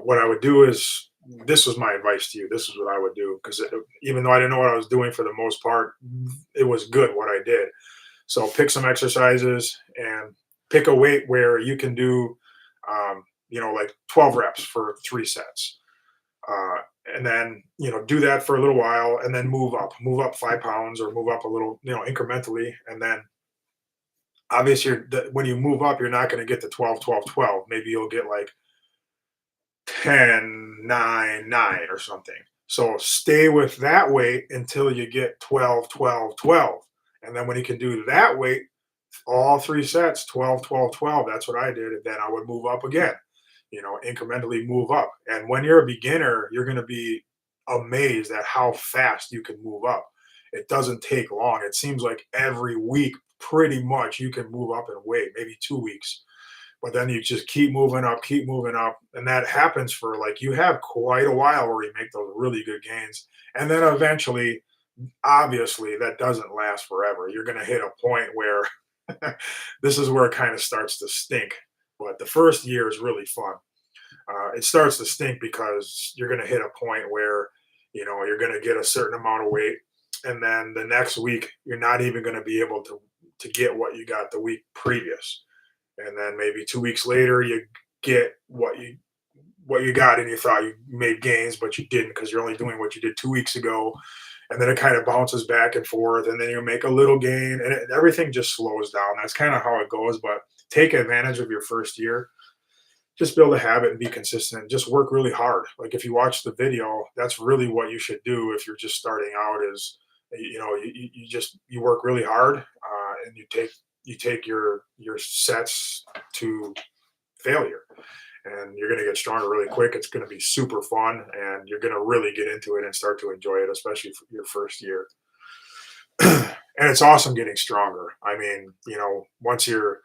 what I would do is this was my advice to you. This is what I would do because even though I didn't know what I was doing for the most part, it was good what I did. So pick some exercises and pick a weight where you can do, like 12 reps for 3 sets. Uh, and then do that for a little while and then move up 5 pounds or move up a little incrementally, and then obviously when you move up you're not going to get to 12 12 12. Maybe you'll get like 10 9 9 or something. So stay with that weight until you get 12 12 12, and then when you can do that weight all 3 sets 12 12 12, that's what I did, and then I would move up again, incrementally move up. And when you're a beginner, you're going to be amazed at how fast you can move up. it doesn't take long. It seems like every week, pretty much, you can move up in weight, maybe 2 weeks. But then you just keep moving up. And that happens for like you have quite a while where you make those really good gains. And then eventually, obviously, that doesn't last forever. You're going to hit a point where this is where it kind of starts to stink. But the first year is really fun. It starts to stink because you're going to hit a point where you're going to get a certain amount of weight, and then the next week you're not even going to be able to get what you got the week previous, and then maybe 2 weeks later you get what you got, and you thought you made gains, but you didn't because you're only doing what you did 2 weeks ago, and then it kind of bounces back and forth, and then you make a little gain, and everything just slows down. That's kind of how it goes. But take advantage of your first year, just build a habit and be consistent. Just work really hard. Like if you watch the video, that's really what you should do if you're just starting out. Is you work really hard, and you take your sets to failure, and you're going to get stronger really quick. It's going to be super fun, and you're going to really get into it and start to enjoy it, especially for your first year. And it's awesome getting stronger. I mean, once you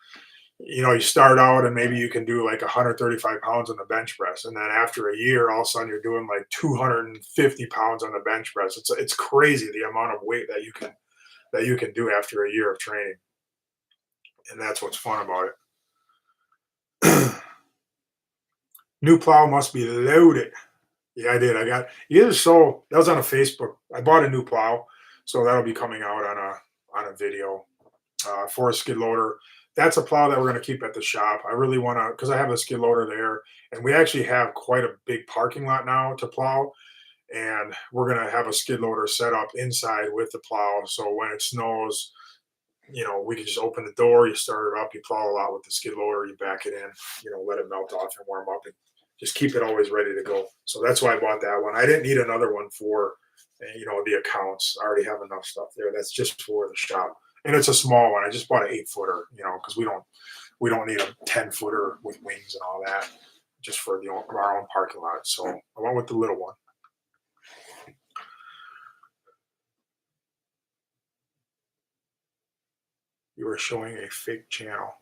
start out and maybe you can do like 135 pounds on the bench press. And then after a year, all of a sudden you're doing like 250 pounds on the bench press. It's crazy the amount of weight that you can do after a year of training. And that's what's fun about it. New plow must be loaded. Yeah, I did. I got either so that was on a Facebook. I bought a new plow, so that'll be coming out on a video for a skid loader. That's a plow that we're going to keep at the shop. I really want to, because I have a skid loader there, and we actually have quite a big parking lot now to plow. And we're going to have a skid loader set up inside with the plow. So when it snows, we can just open the door, you start it up, you plow a lot with the skid loader, you back it in, let it melt off and warm up, and just keep it always ready to go. So that's why I bought that one. I didn't need another one for, the accounts. I already have enough stuff there. That's just for the shop. And it's a small one. I just bought an 8-footer, because we don't need a 10-footer with wings and all that, just for our own parking lot. So I went with the little one. You are showing a fake channel.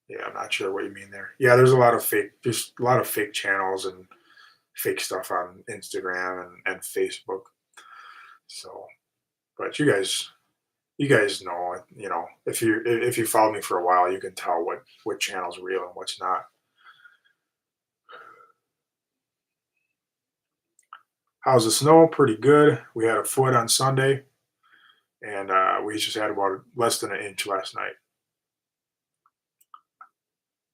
Yeah, I'm not sure what you mean there. Yeah, there's just a lot of fake channels and fake stuff on Instagram and Facebook. So, but you guys know, if you follow me for a while, you can tell what channel's real and what's not. How's the snow? Pretty good. We had a foot on Sunday, and we just had about less than an inch last night.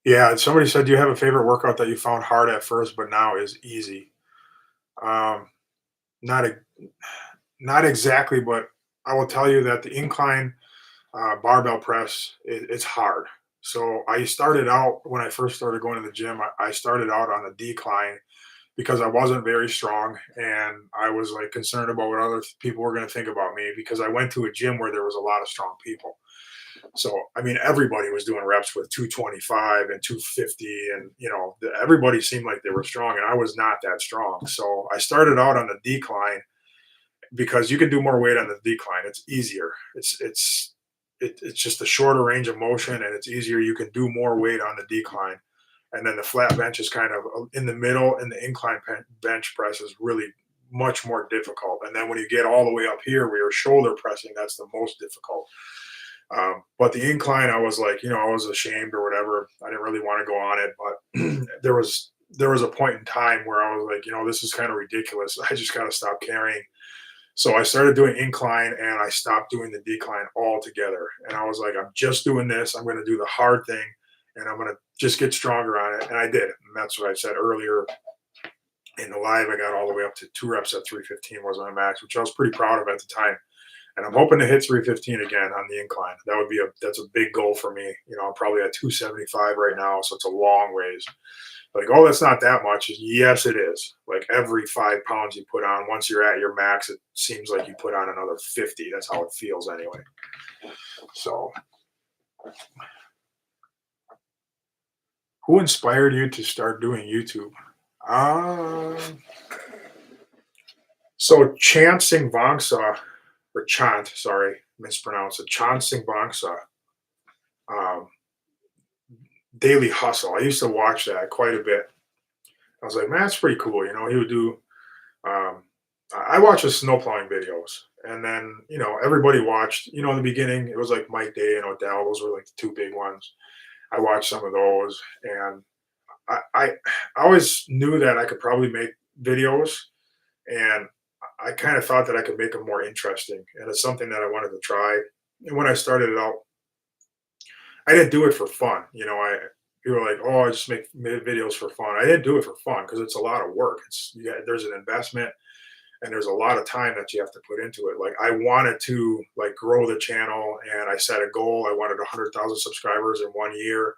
Yeah, somebody said, "Do you have a favorite workout that you found hard at first, but now is easy?" Um, not e- not exactly, but I will tell you that the incline barbell press, it's hard. So I started out when I first started going to the gym. I started out on a decline because I wasn't very strong, and I was like concerned about what other people were going to think about me because I went to a gym where there was a lot of strong people. So I mean, everybody was doing reps with 225 and 250, and everybody seemed like they were strong, and I was not that strong. So I started out on the decline because you can do more weight on the decline. It's easier. It's just a shorter range of motion, and it's easier. You can do more weight on the decline, and then the flat bench is kind of in the middle, and the incline bench press is really much more difficult. And then when you get all the way up here where you're shoulder pressing, that's the most difficult. But the incline, I was like, I was ashamed or whatever. I didn't really want to go on it, but there was a point in time where I was like, this is kind of ridiculous. I just got to stop carrying. So I started doing incline, and I stopped doing the decline altogether. And I was like, I'm just doing this. I'm going to do the hard thing, and I'm going to just get stronger on it. And I did. And that's what I said earlier in the live. I got all the way up to 2 reps at 315 was my max, which I was pretty proud of at the time. And I'm hoping to hit 315 again on the incline. That's a big goal for me. I'm probably at 275 right now, so it's a long ways. Like, oh, that's not that much. Yes, it is. Like every 5 pounds you put on, once you're at your max, it seems like you put on another 50. That's how it feels anyway. So, who inspired you to start doing YouTube? Um, So Chant Singh Vangsa, or Chant, sorry, mispronounced it. Chant Singh Vangsa, um, Daily Hustle. I used to watch that quite a bit. I was like, man, that's pretty cool. He would do. Um, I watched his snowplowing videos, and then everybody watched. In the beginning, it was like Mike Day and Odell. Those were like the two big ones. I watched some of those, and I always knew that I could probably make videos, and I kind of thought that I could make them more interesting, and it's something that I wanted to try. And when I started it out, I didn't do it for fun. People were like, "Oh, I just make videos for fun." I didn't do it for fun because it's a lot of work. There's an investment and there's a lot of time that you have to put into it. Like I wanted to like grow the channel, and I set a goal. I wanted 100,000 subscribers in 1 year,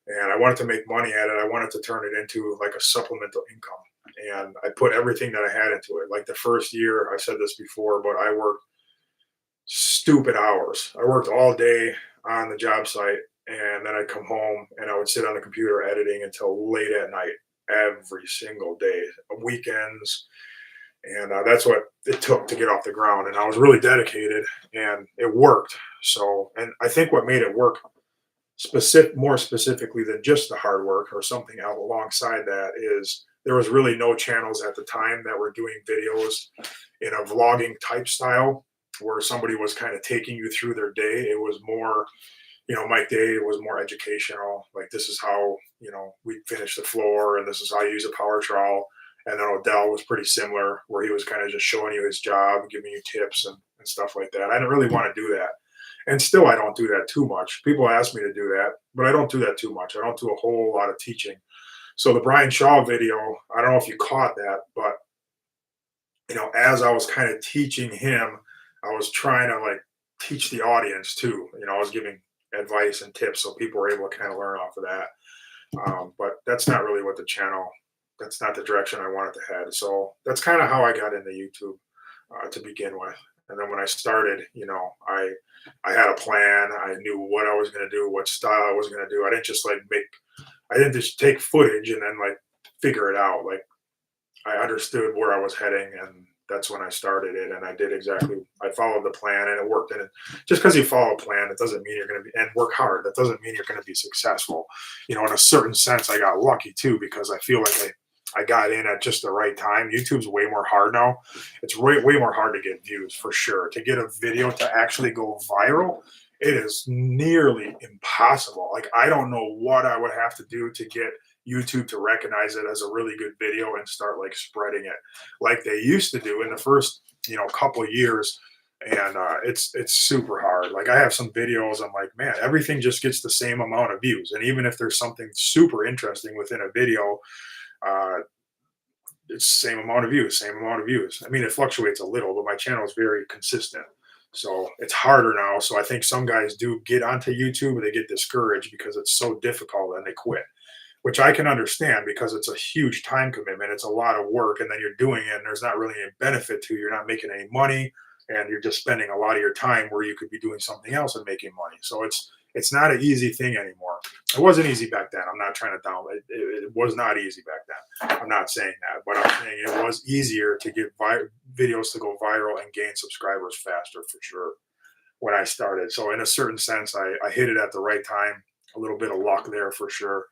and I wanted to make money at it. I wanted to turn it into like a supplemental income. And I put everything that I had into it. Like the first year, I said this before, but I worked stupid hours. I worked all day on the job site, and then I'd come home and I would sit on the computer editing until late at night every single day, weekends. And that's what it took to get off the ground. And I was really dedicated, and it worked. So, and I think what made it work more specifically than just the hard work or something out alongside that is there was really no channels at the time that were doing videos in a vlogging type style where somebody was kind of taking you through their day. It was more, Mike Day was more educational. Like this is how, we finish the floor, and this is how you use a power trowel. And then Odell was pretty similar, where he was kind of just showing you his job, giving you tips and stuff like that. I didn't really want to do that. And still, I don't do that too much. People ask me to do that, but I don't do that too much. I don't do a whole lot of teaching. So the Brian Shaw video, I don't know if you caught that, but as I was kind of teaching him, I was trying to like teach the audience too. I was giving advice and tips so people were able to kind of learn off of that. But that's not really what the channel. That's not the direction I wanted to head. So that's kind of how I got into YouTube to begin with. And then when I started, I had a plan. I knew what I was going to do, what style I was going to do. I didn't just take footage and then like figure it out. Like I understood where I was heading, and that's when I started it. And I followed the plan, and it worked. And just because you follow a plan, it doesn't mean you're going to be, and work hard, that doesn't mean you're going to be successful. In a certain sense, I got lucky too, because I feel like I got in at just the right time. YouTube's way more hard now. It's way more hard to get views for sure. To get a video to actually go viral, it is nearly impossible. Like I don't know what I would have to do to get YouTube to recognize it as a really good video and start like spreading it like they used to do in the first, couple of years. And it's super hard. Like I have some videos, I'm like, man, everything just gets the same amount of views. And even if there's something super interesting within a video, uh, it's the same amount of views, same amount of views. I mean, it fluctuates a little, but my channel is very consistent. So it's harder now. So I think some guys do get onto YouTube, but they get discouraged because it's so difficult and they quit, which I can understand because it's a huge time commitment. It's a lot of work, and then you're doing it and there's not really any benefit to you. You're not making any money, and you're just spending a lot of your time where you could be doing something else and making money. So it's not an easy thing anymore. It wasn't easy back then. I'm not trying to downplay it. It was not easy back then. I'm not saying that, but I'm saying it was easier to get videos to go viral and gain subscribers faster for sure when I started. So in a certain sense, I hit it at the right time. A little bit of luck there for sure.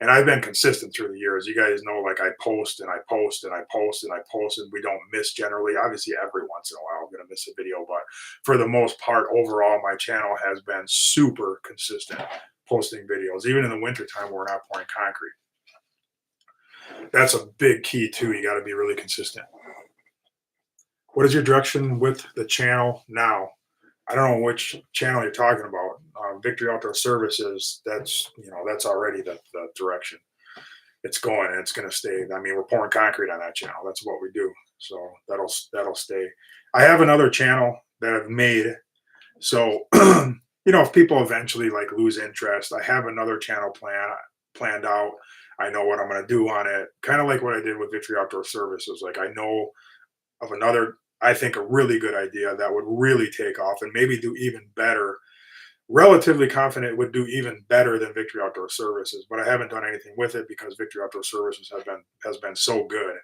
And I've been consistent through the years. You guys know, like I post and I post and I post and I post, and we don't miss generally. Obviously, every once in a while, I'm going to miss a video, but for the most part, overall, my channel has been super consistent posting videos, even in the wintertime where we're not pouring concrete. That's a big key too. You got to be really consistent. What is your direction with the channel now? I don't know which channel you're talking about. Victory Outdoor Services. That's already the direction it's going, and it's going to stay. I mean, we're pouring concrete on that channel. That's what we do. So that'll stay. I have another channel that I've made. So if people eventually like lose interest, I have another channel planned out. I know what I'm going to do on it. Kind of like what I did with Victory Outdoor Services. Like I know of another, I think, a really good idea that would really take off and maybe do even better. Relatively confident it would do even better than Victory Outdoor Services, but I haven't done anything with it because Victory Outdoor Services has been so good.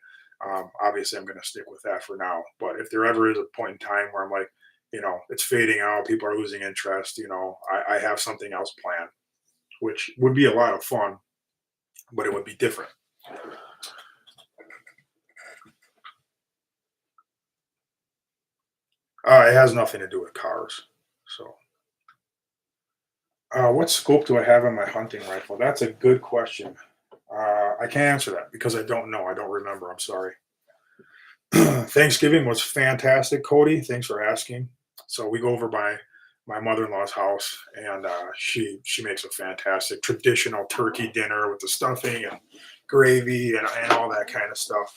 Obviously, I'm going to stick with that for now. But if there ever is a point in time where I'm like, it's fading out, people are losing interest, I have something else planned, which would be a lot of fun, but it would be different. It has nothing to do with cars. So, what scope do I have on my hunting rifle? That's a good question. I can't answer that because I don't know. I don't remember. I'm sorry. Thanksgiving was fantastic, Cody. Thanks for asking. So we go over by my mother-in-law's house, and she makes a fantastic traditional turkey dinner with the stuffing and gravy and all that kind of stuff.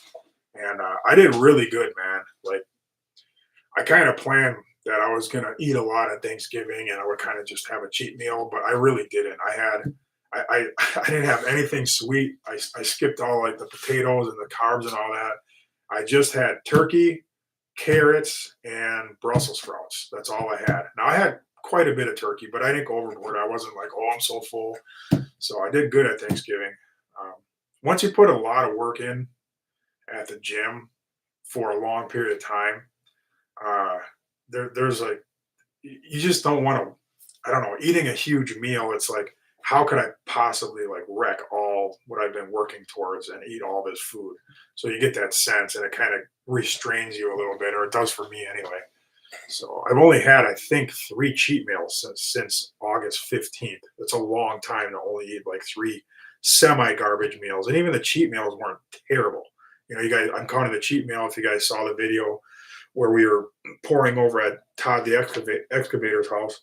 And I did really good, man. Like I kind of planned that I was gonna eat a lot at Thanksgiving, and I would kind of just have a cheat meal, but I really didn't. I didn't have anything sweet. I skipped all like the potatoes and the carbs and all that. I just had turkey, carrots, and Brussels sprouts. That's all I had. Now I had quite a bit of turkey, but I didn't go overboard. I wasn't like, oh, I'm so full. So I did good at Thanksgiving. Um, Once you put a lot of work in at the gym for a long period of time, uh, there's like you just don't want to. I don't know. Eating a huge meal, it's like how could I possibly like wreck all what I've been working towards and eat all this food? So you get that sense, and it kind of restrains you a little bit, or it does for me anyway. So I've only had, I think, 3 cheat meals since August 15th. That's a long time to only eat like 3 semi-garbage meals, and even the cheat meals weren't terrible. You guys, I'm calling it a cheat meal. If you guys saw the video where we were pouring over at Todd the excavator's house,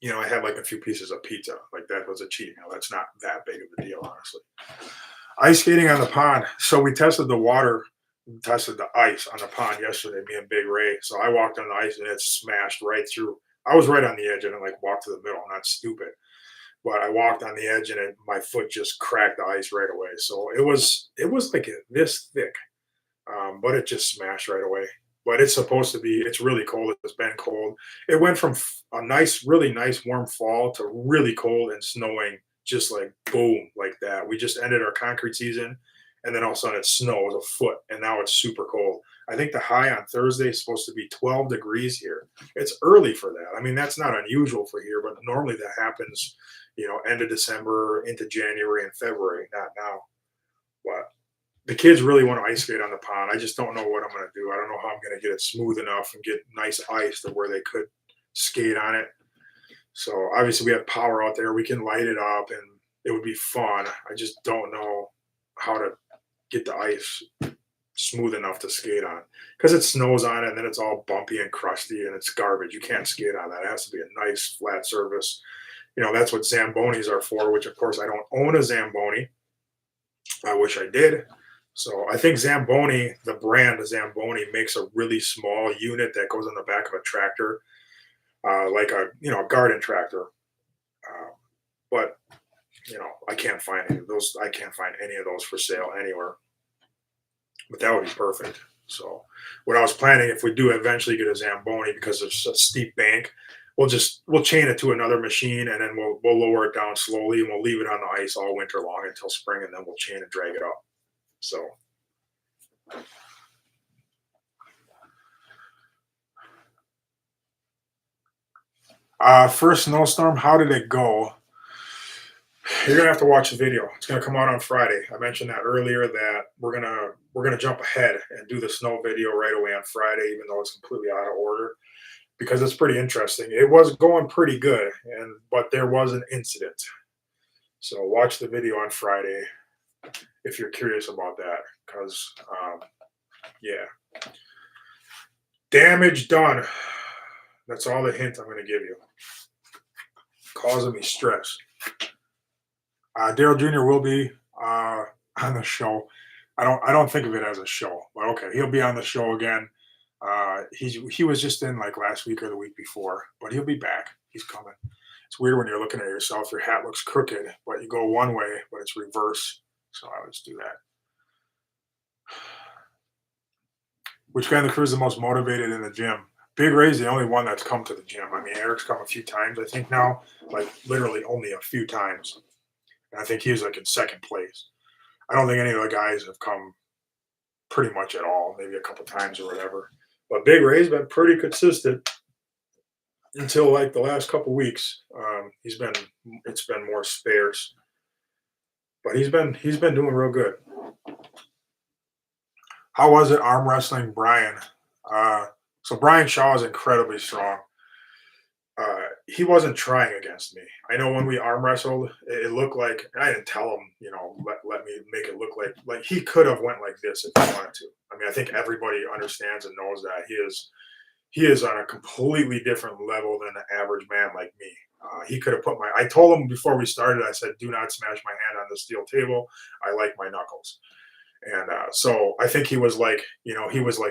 I had like a few pieces of pizza. Like that was a cheat meal. That's not that big of a deal, honestly. Ice skating on the pond. So we tested the water, tested the ice on the pond yesterday, me and Big Ray. So I walked on the ice and it smashed right through. I was right on the edge and I like walked to the middle. I'm not stupid, but I walked on the edge and my foot just cracked the ice right away. So it was like this thick, but it just smashed right away. But it's supposed to be. It's really cold. It's been cold. It went from a nice, really nice warm fall to really cold and snowing, just like boom, like that. We just ended our concrete season, and then all of a sudden it snows a foot, and now it's super cold. I think the high on Thursday is supposed to be 12 degrees here. It's early for that. I mean, that's not unusual for here, but normally that happens, end of December into January and February, not now. But the kids really want to ice skate on the pond. I just don't know what I'm going to do. I don't know how I'm going to get it smooth enough and get nice ice to where they could skate on it. So obviously we have power out there. We can light it up and it would be fun. I just don't know how to get the ice smooth enough to skate on because it snows on it and then it's all bumpy and crusty and it's garbage. You can't skate on that. It has to be a nice flat surface. That's what Zambonis are for, which of course I don't own a Zamboni. I wish I did. So I think Zamboni, the brand Zamboni, makes a really small unit that goes on the back of a tractor, like a garden tractor. Uh, but I can't find any of those. I can't find any of those for sale anywhere. But that would be perfect. So what I was planning, if we do eventually get a Zamboni, because it's a steep bank, we'll chain it to another machine and then we'll lower it down slowly and we'll leave it on the ice all winter long until spring and then we'll chain and drag it up. So first snowstorm, how did it go? You're gonna have to watch the video. It's gonna come out on Friday. I mentioned that earlier that we're gonna jump ahead and do the snow video right away on Friday, even though it's completely out of order, because it's pretty interesting. It was going pretty good, but there was an incident. So watch the video on Friday if you're curious about that, because yeah, damage done. That's all the hint I'm going to give you. Causing me stress. Daryl Jr. will be on the show. I don't think of it as a show, but okay, he'll be on the show again. He was just in like last week or the week before, but he'll be back. He's coming. It's weird when you're looking at yourself. Your hat looks crooked, but you go one way, but it's reverse. So I always do that. Which guy in the crew is the most motivated in the gym? Big Ray's the only one that's come to the gym. I mean, Eric's come a few times, I think now, like literally only a few times. And I think he's like in second place. I don't think any of the guys have come pretty much at all, maybe a couple times or whatever. But Big Ray's been pretty consistent until like the last couple weeks. It's been more sparse, but he's been doing real good. How was it arm wrestling Brian? So Brian Shaw is incredibly strong. He wasn't trying against me. I know when we arm wrestled, it looked like I didn't tell him, let me make it look like he could have went like this if he wanted to. I mean, I think everybody understands and knows that he is on a completely different level than an average man like me. He could have put my. I told him before we started. I said, "Do not smash my hand on the steel table. I like my knuckles." And so I think he was like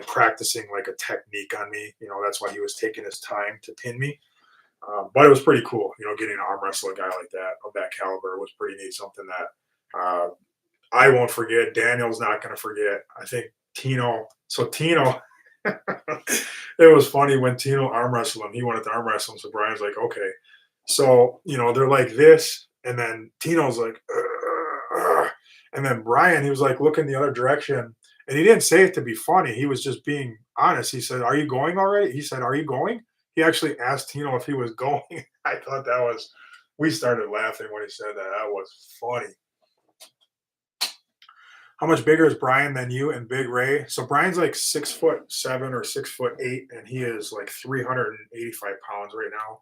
practicing like a technique on me. That's why he was taking his time to pin me. But it was pretty cool, getting to arm wrestle a guy like that of that caliber was pretty neat. Something that I won't forget. Daniel's not going to forget. I think Tino. So Tino, it was funny when Tino arm wrestled him. He wanted to arm wrestle him. So Brian's like, okay. So they're like this, and then Tino's like, and then Brian, he was like looking the other direction, and he didn't say it to be funny. He was just being honest. He said, "Are you going already?" He said, "Are you going?" He actually asked Tino if he was going. I thought that was. We started laughing when he said that. That was funny. How much bigger is Brian than you and Big Ray? So Brian's like 6'7" or 6'8", and he is like 385 pounds right now.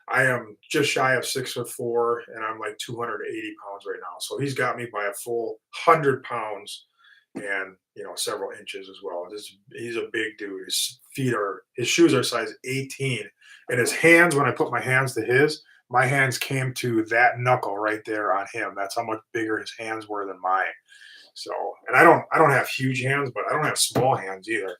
I am just shy of 6'4", and I'm like 280 pounds right now. So he's got me by a full 100 pounds and several inches as well. He's a big dude. His shoes are size 18, and his hands. When I put my hands to his, my hands came to that knuckle right there on him. That's how much bigger his hands were than mine. So, and I don't have huge hands, but I don't have small hands either.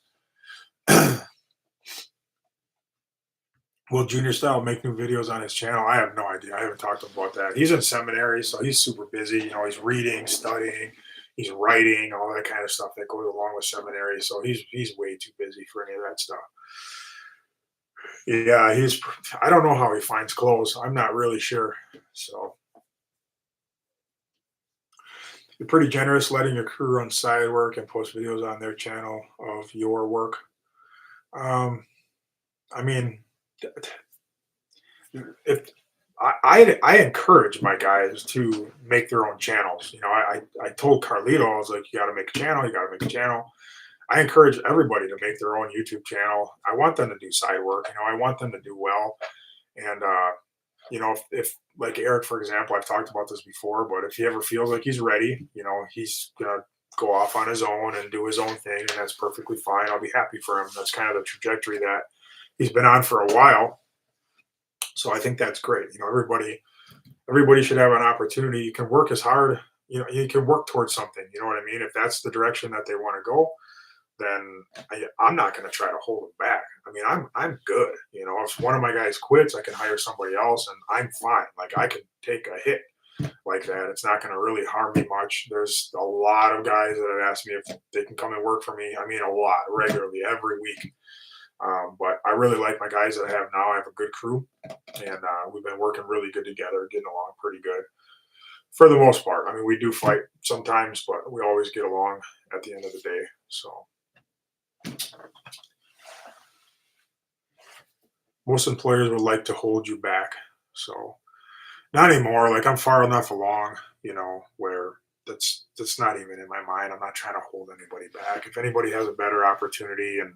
Will Junior Style make new videos on his channel? I have no idea. I haven't talked to him about that. He's in seminary, so he's super busy. He's reading, studying, he's writing, all that kind of stuff that goes along with seminary. So he's way too busy for any of that stuff. Yeah, I don't know how he finds clothes. I'm not really sure. So you're pretty generous letting your crew run side work and post videos on their channel of your work. I mean, if I encourage my guys to make their own channels. I told Carlito, I was like, you got to make a channel. You got to make a channel. I encourage everybody to make their own YouTube channel. I want them to do side work. I want them to do well. And if like Eric, for example, I've talked about this before, but if he ever feels like he's ready, he's gonna go off on his own and do his own thing, and that's perfectly fine. I'll be happy for him. That's kind of the trajectory that he's been on for a while. So I think that's great. Everybody should have an opportunity. You can work as hard. You can work towards something. You know what I mean? If that's the direction that they want to go, then I'm not going to try to hold them back. I mean, I'm good. If one of my guys quits, I can hire somebody else, and I'm fine. Like I can take a hit like that. It's not going to really harm me much. There's a lot of guys that have asked me if they can come and work for me. I mean, a lot regularly every week. But I really like my guys that I have now. I have a good crew, and we've been working really good together, getting along pretty good for the most part. I mean, we do fight sometimes, but we always get along at the end of the day. So most employers would like to hold you back. So not anymore. Like I'm far enough along, where that's not even in my mind. I'm not trying to hold anybody back. If anybody has a better opportunity and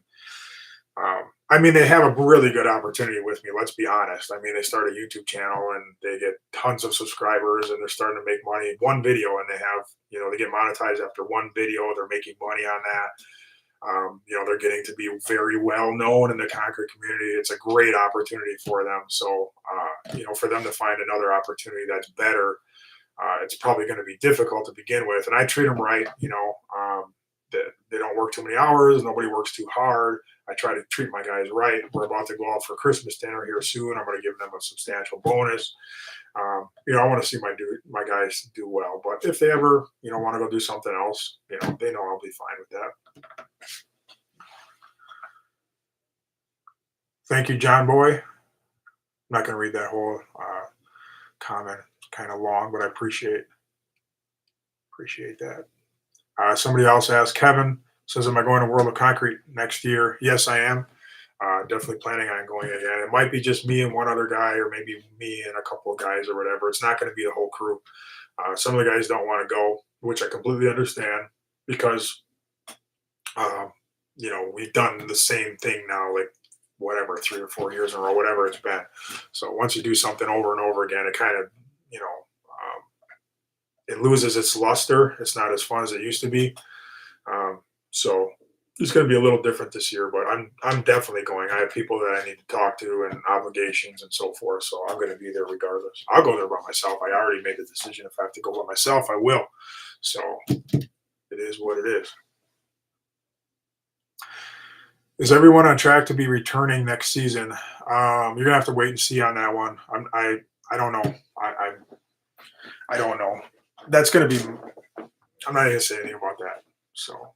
I mean, they have a really good opportunity with me. Let's be honest. I mean, they start a YouTube channel and they get tons of subscribers and they're starting to make money. One video and they get monetized after one video. They're making money on that. They're getting to be very well known in the concrete community. It's a great opportunity for them. So, for them to find another opportunity that's better, it's probably going to be difficult to begin with. And I treat them right. They don't work too many hours. Nobody works too hard. I try to treat my guys right. We're about to go out for Christmas dinner here soon. I'm going to give them a substantial bonus. I want to see my guys do well. But if they ever, want to go do something else, they know I'll be fine with that. Thank you, John Boy. I'm not going to read that whole comment. It's kind of long, but I appreciate that. Somebody else asked, Kevin, Says, am I going to World of Concrete next year? Yes, I am. Definitely planning on going again. It might be just me and one other guy, or maybe me and a couple of guys or whatever. It's not going to be the whole crew. Some of the guys don't want to go, which I completely understand because, um, we've done the same thing now, like whatever, 3 or 4 years in a row, whatever it's been. So once you do something over and over again, it kind of, it loses its luster. It's not as fun as it used to be. So it's going to be a little different this year, but I'm definitely going. I have people that I need to talk to and obligations and so forth. So I'm going to be there regardless. I'll go there by myself. I already made the decision. If I have to go by myself, I will. So it is what it is. Is everyone on track to be returning next season? You're gonna have to wait and see on that one. I don't know. I don't know. That's gonna be. I'm not gonna say anything about that. So.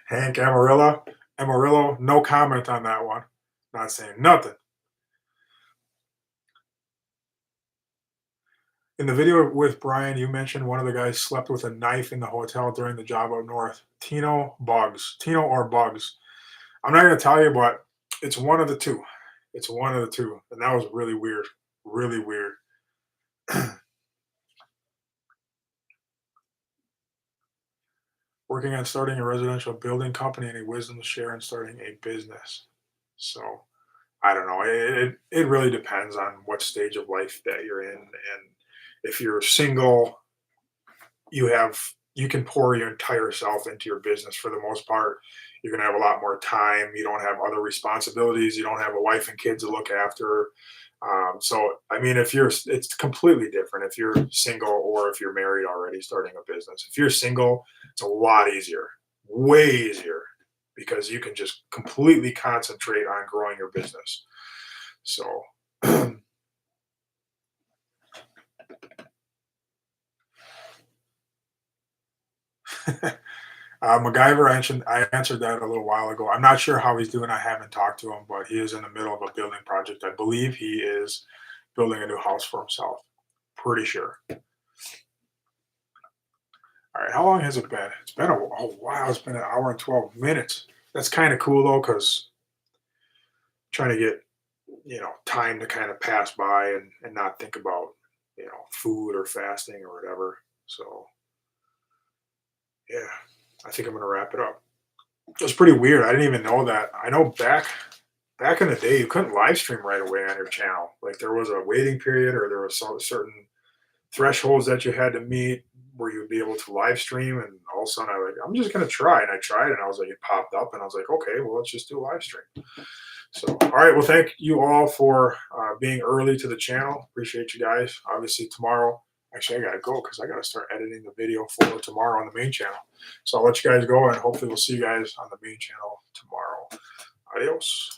Hank Amarillo, no comment on that one. Not saying nothing. In the video with Brian, you mentioned one of the guys slept with a knife in the hotel during the job up north. Tino or Bugs. I'm not going to tell you, but it's one of the two. It's one of the two. And that was really weird. Really weird. Working on starting a residential building company, any wisdom to share in starting a business. So I don't know. It really depends on what stage of life that you're in. And if you're single, you can pour your entire self into your business for the most part. You're gonna have a lot more time. You don't have other responsibilities. You don't have a wife and kids to look after. So I mean, it's completely different if you're single or if you're married already starting a business. If you're single, it's a lot easier, way easier, because you can just completely concentrate on growing your business. So MacGyver, I answered that a little while ago. I'm not sure how he's doing. I haven't talked to him, but he is in the middle of a building project. I believe he is building a new house for himself. Pretty sure. All right, how long has it been? It's been a while. It's been an hour and 12 minutes. That's kind of cool though, because trying to get time to kind of pass by and not think about food or fasting or whatever. So yeah, I think I'm gonna wrap it up. It was pretty weird. I didn't even know that. I know back in the day, you couldn't live stream right away on your channel. Like there was a waiting period, or there was some certain thresholds that you had to meet where you'd be able to live stream. And all of a sudden, I'm just gonna try, and I tried, and I was like, it popped up, and I was like, okay, well, let's just do a live stream. So, all right. Well, thank you all for being early to the channel. Appreciate you guys. Obviously, tomorrow. Actually, I gotta go because I gotta start editing the video for tomorrow on the main channel. So I'll let you guys go, and hopefully we'll see you guys on the main channel tomorrow. Adios.